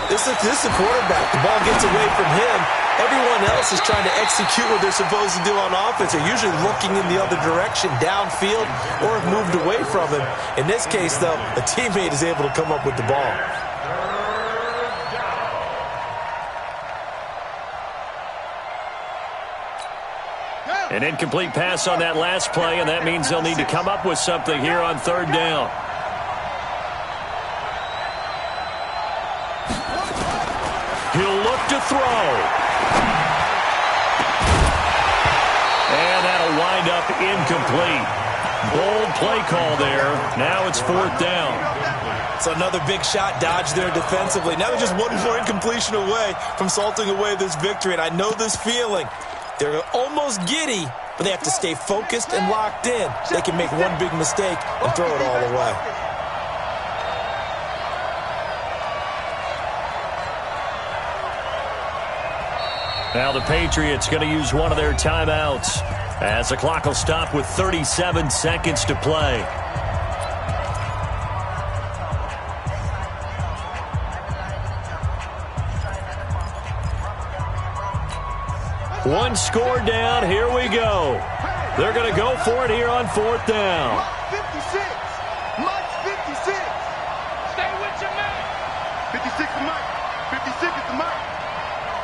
this is the quarterback. The ball gets away from him. Everyone else is trying to execute what they're supposed to do on offense. They're usually looking in the other direction, downfield, or have moved away from him. In this case, though, a teammate is able to come up with the ball. An incomplete pass on that last play, and that means they'll need to come up with something here on 3rd down. He'll look to throw. And that'll wind up incomplete. Bold play call there. Now it's 4th down. So another big shot dodged there defensively. Now they're just one more incompletion away from salting away this victory. And I know this feeling. They're almost giddy, but they have to stay focused and locked in. They can make one big mistake and throw it all away. Now the Patriots going to use one of their timeouts as the clock will stop with 37 seconds to play. One score down. Here we go. They're going to go for it here on 4th down. 56. Mike's 56. Stay with your man. 56 is Mike. 56 is the Mike.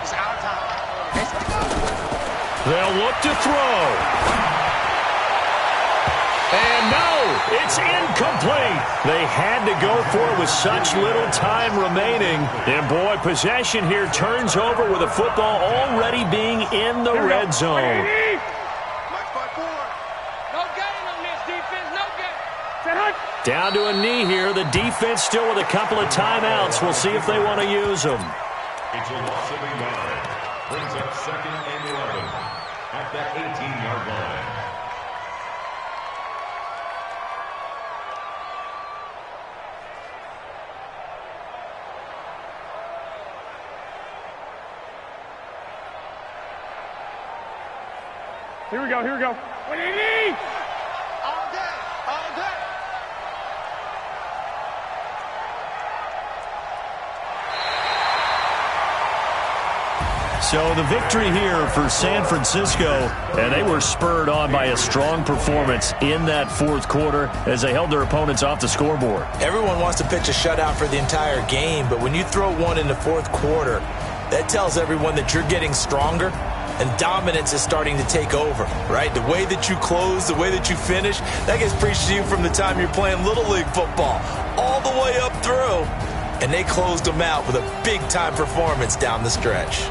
It's our time. They'll look to throw. And no, it's incomplete. They had to go for it with such little time remaining. And boy, possession here turns over with the football already being in the red zone. Mike 5-4. No gain on this defense. No gain. Down to a knee here. The defense still with a couple of timeouts. We'll see if they want to use them. It's a loss of 8 yards. Brings up 2nd and 11 at the 18-yard line. Here we go, here we go. What do you need? All day, all day. So the victory here for San Francisco, and they were spurred on by a strong performance in that fourth quarter as they held their opponents off the scoreboard. Everyone wants to pitch a shutout for the entire game, but when you throw one in the fourth quarter, that tells everyone that you're getting stronger and dominance is starting to take over, right? The way that you close, the way that you finish, that gets preached to you from the time you're playing Little League football all the way up through. And they closed them out with a big-time performance down the stretch.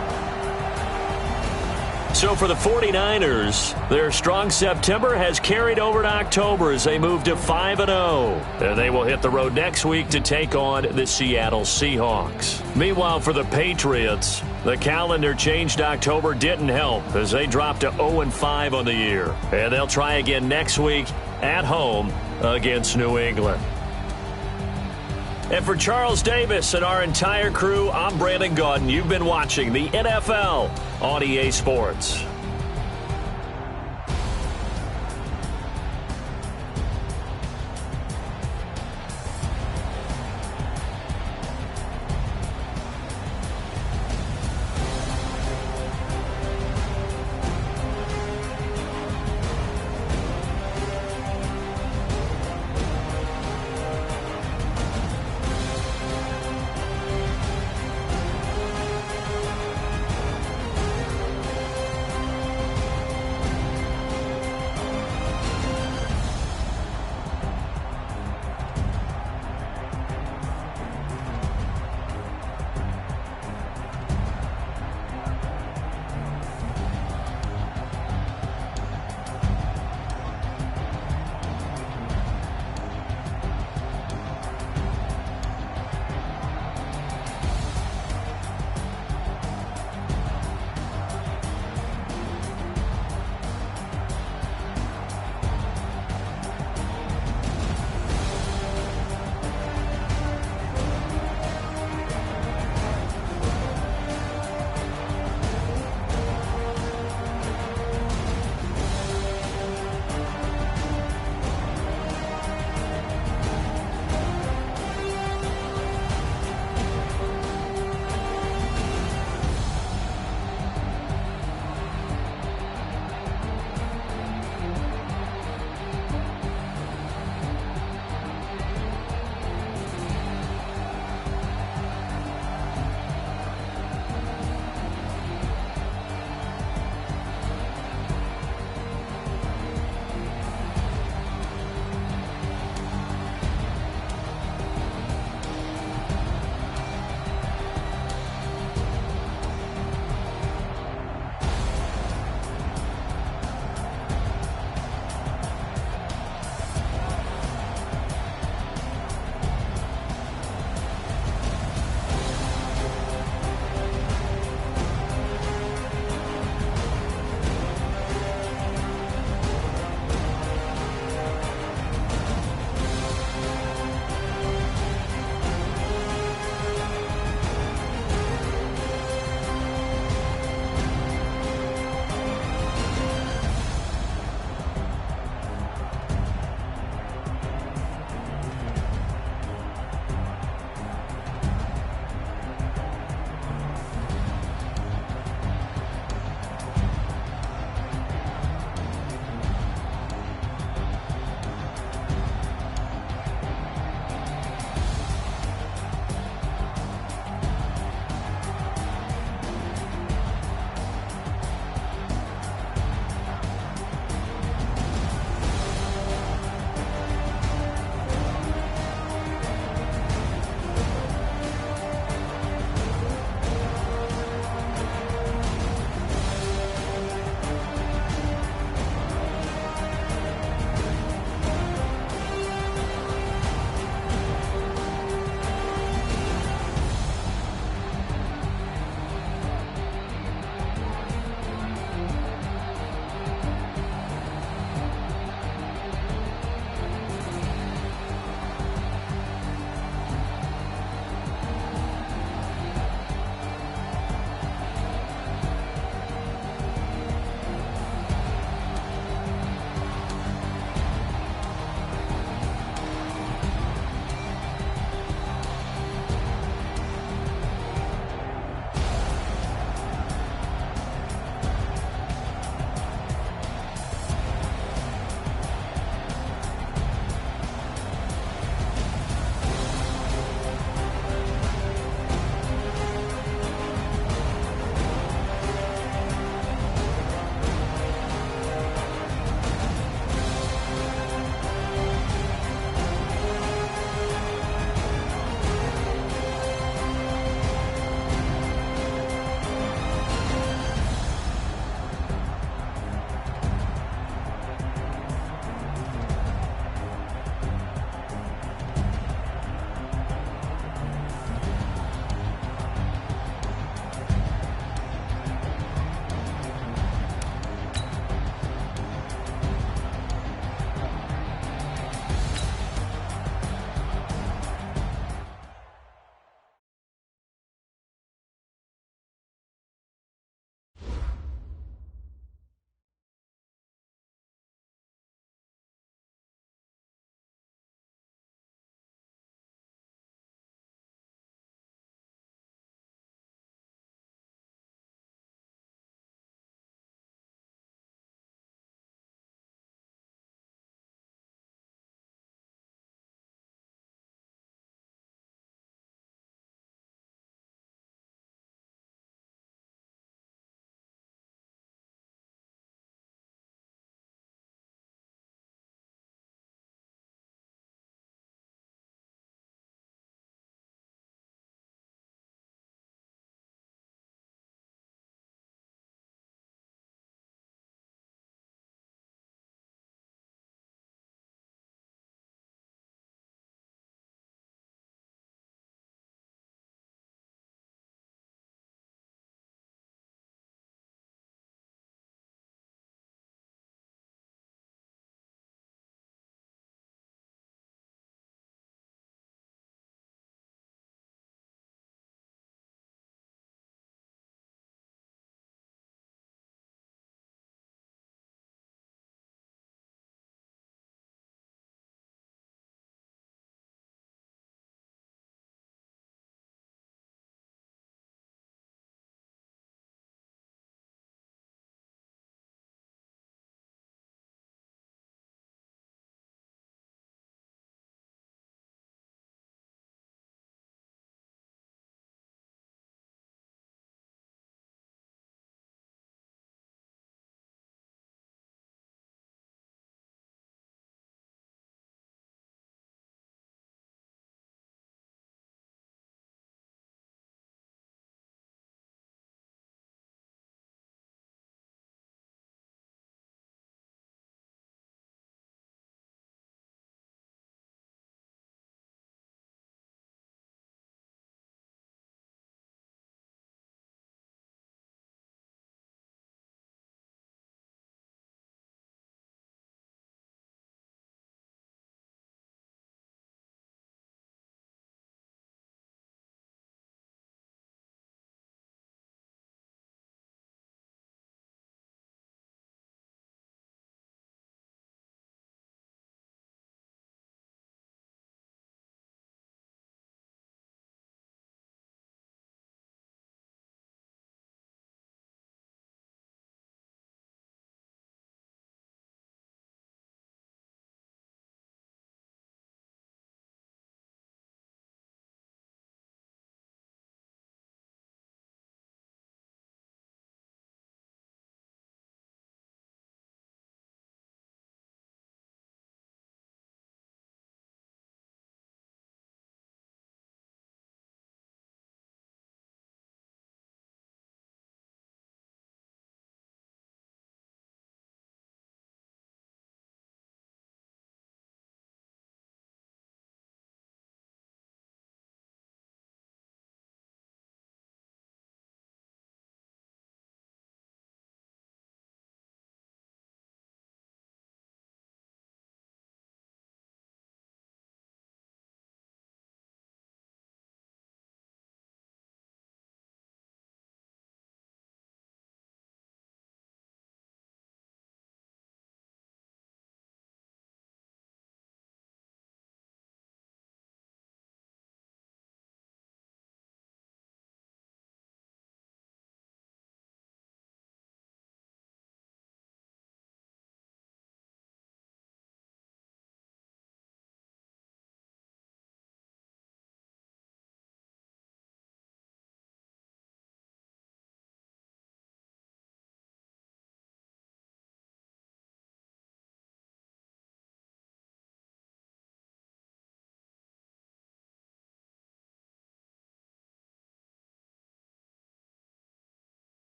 So for the 49ers, their strong September has carried over to October as they move to 5-0. And they will hit the road next week to take on the Seattle Seahawks. Meanwhile, for the Patriots, the calendar change to October didn't help as they dropped to 0-5 on the year. And they'll try again next week at home against New England. And for Charles Davis and our entire crew, I'm Brandon Gaudin. You've been watching the NFL on EA Sports.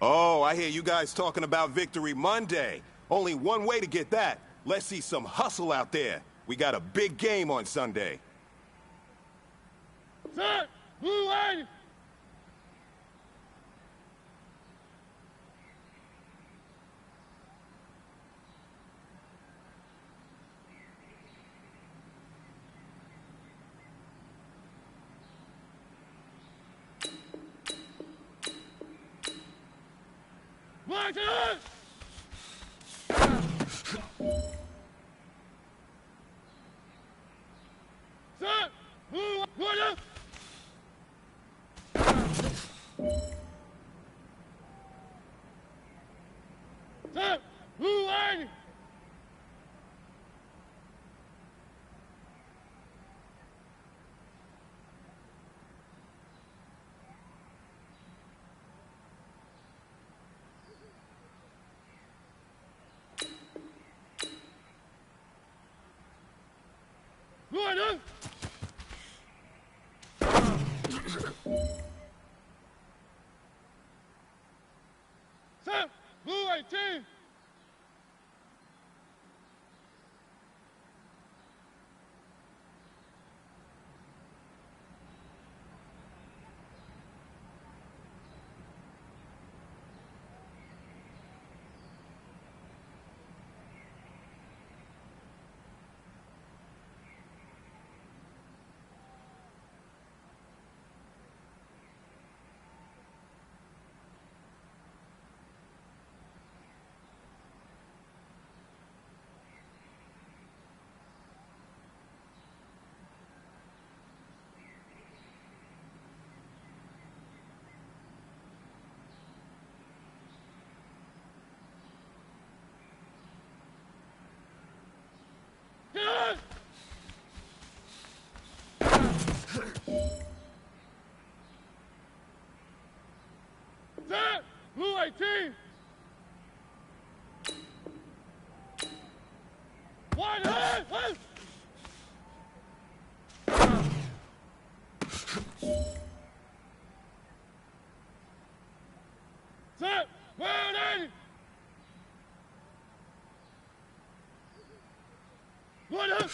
Oh, I hear you guys talking about Victory Monday. Only one way to get that. Let's see some hustle out there. We got a big game on Sunday. Set! Blue line! March it! Set! Blue line! Set! Blue line! Runner! Set! Blue 18! Get! Set! Blue 18! One hand! Set! Ready! One up!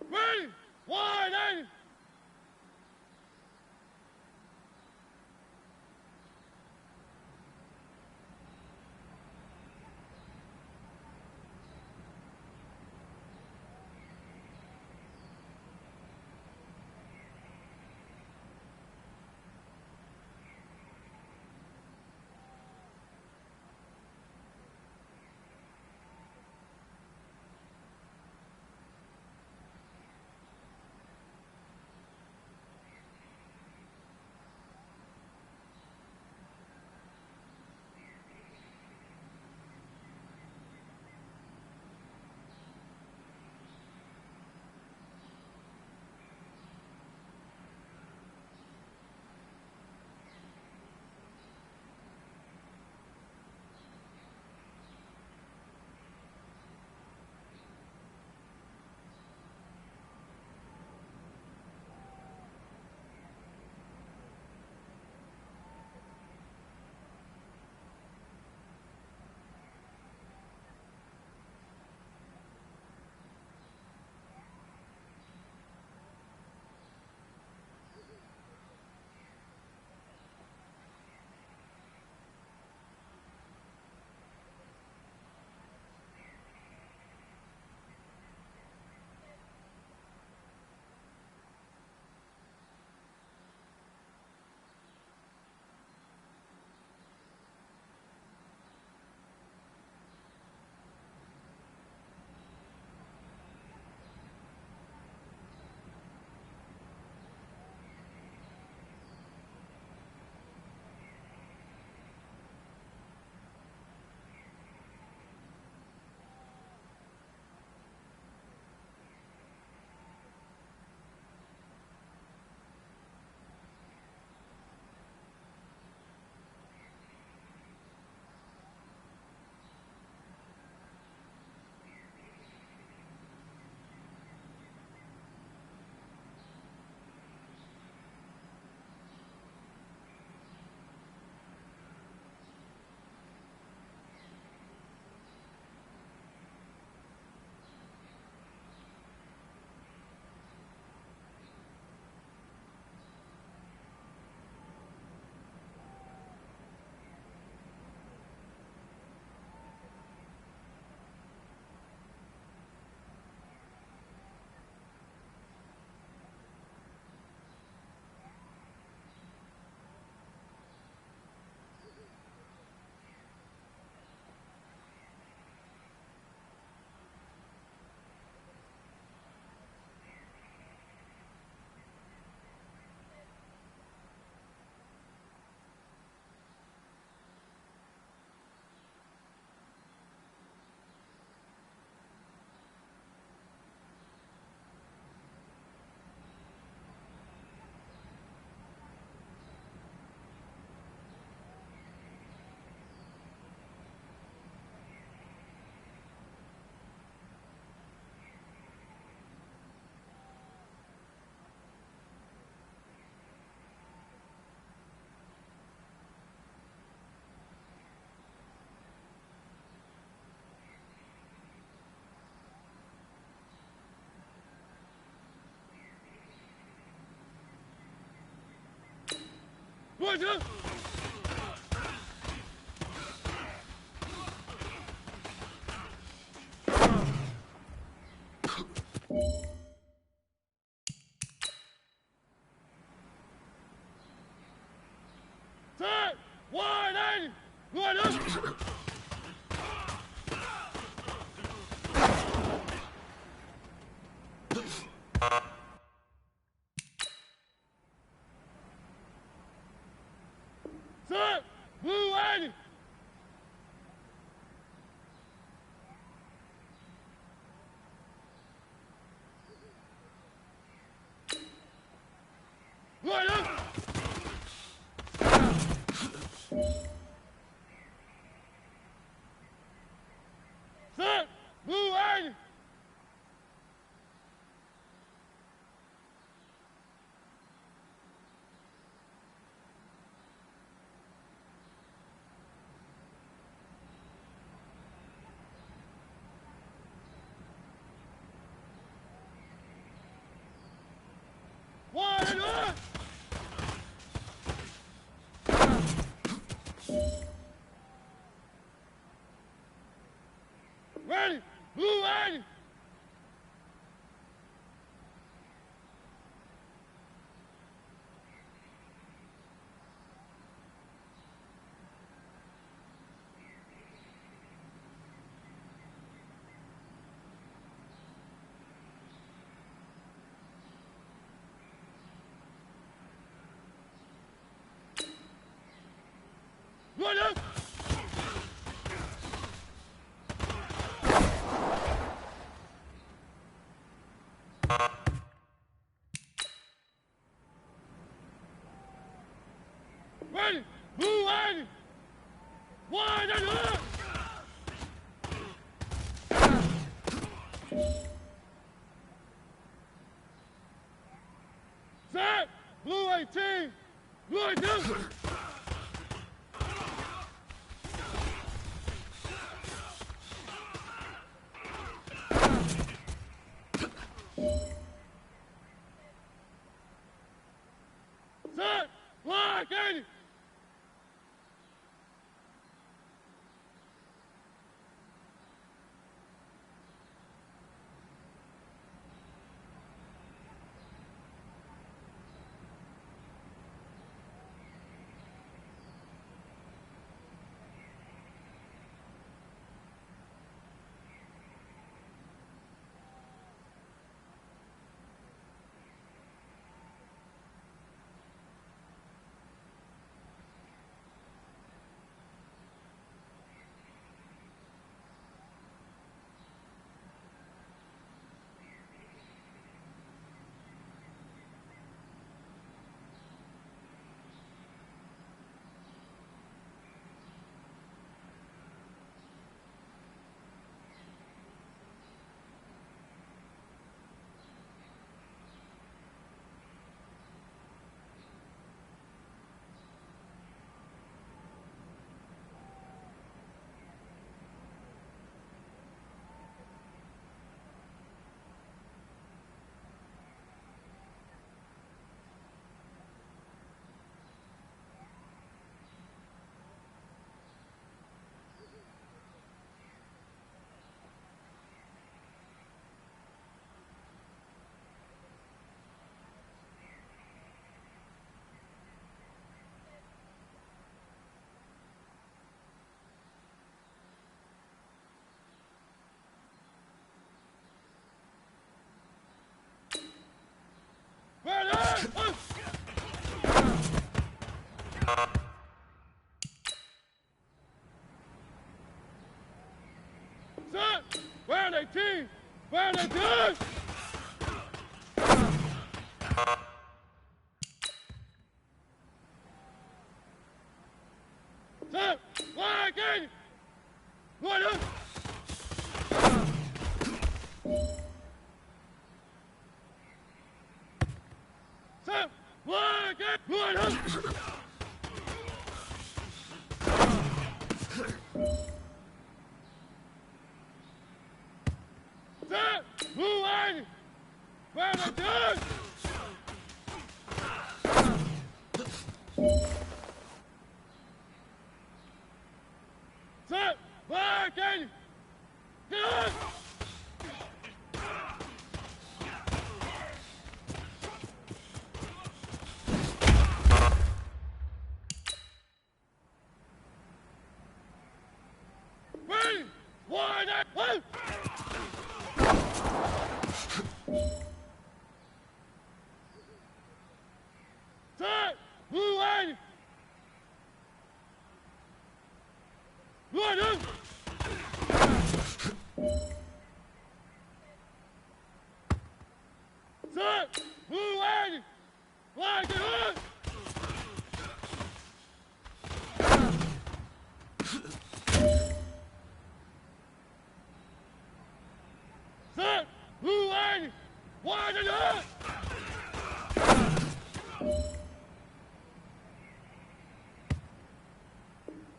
Ready! 180! Ready, blue ready. Good up. Ready, blue ready. Wide and up. Set, blue 18, blue 18. Set, black 80. Set, round 18, round 18. Set, black 80. Right up. Set, black 80. Right up. Set, blue 80. Round 18. Working! Good! Ready! One, one! Set! Blue line! Run up! Set! Blue line! Line it up! Set! Blue line! Line it up!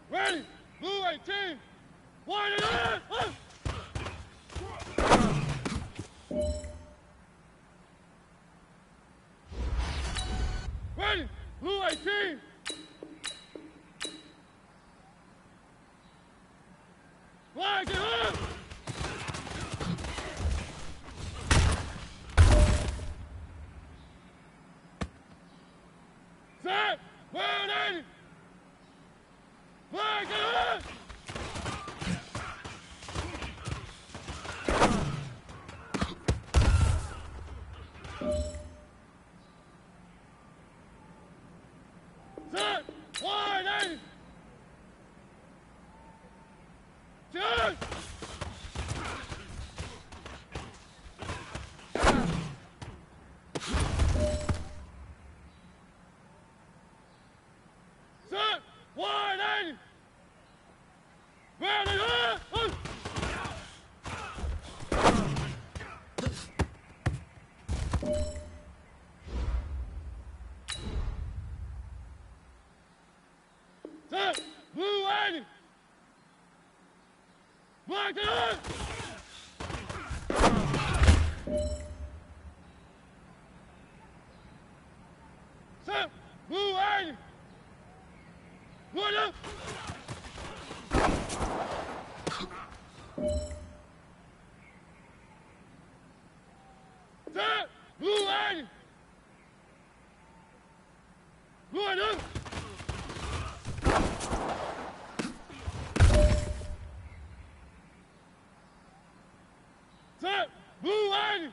Ready! Blue 18! Line it up! Ready! Blue 18! Line it up! Set! Ready! Flag it up! Set! 180! Shoot! Set! 180! Ready up! Set! Blue 80! Black it up! Set! Blue 80! Run up! Set! Blue 80! Run up! Set! Blue 80!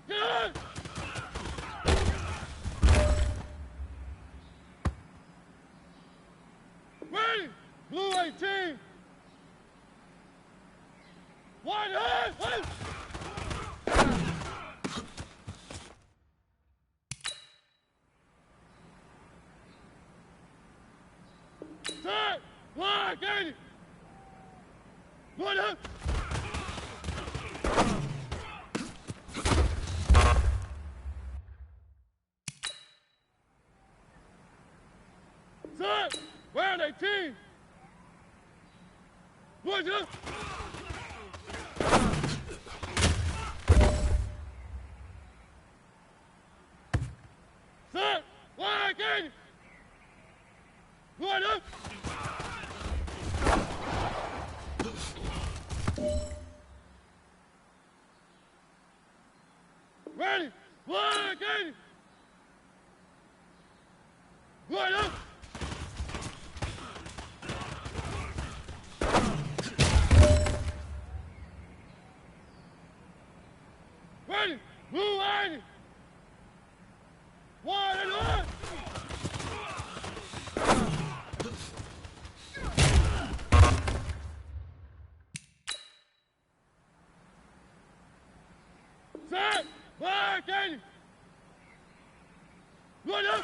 Get up! Ready! Blue 18! One hit! One! Set! Black 80! One up! Set! Round 18! One up! Set! Black 80! One up! Ready! Black 80! One up! Ready! Blue 80! One and one! Set! Black 80! Run up!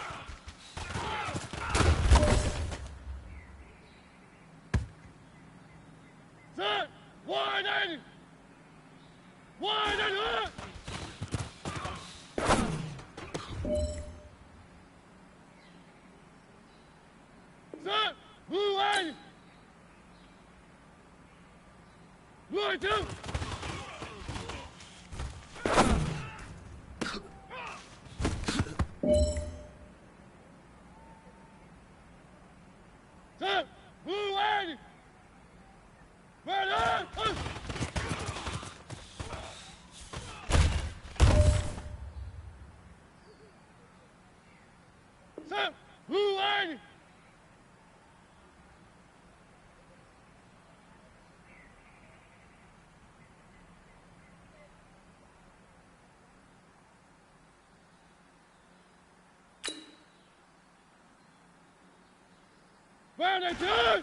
Set! 180! One and up! Set! Blue 80! Blue 2! Set! Blue 80! 22!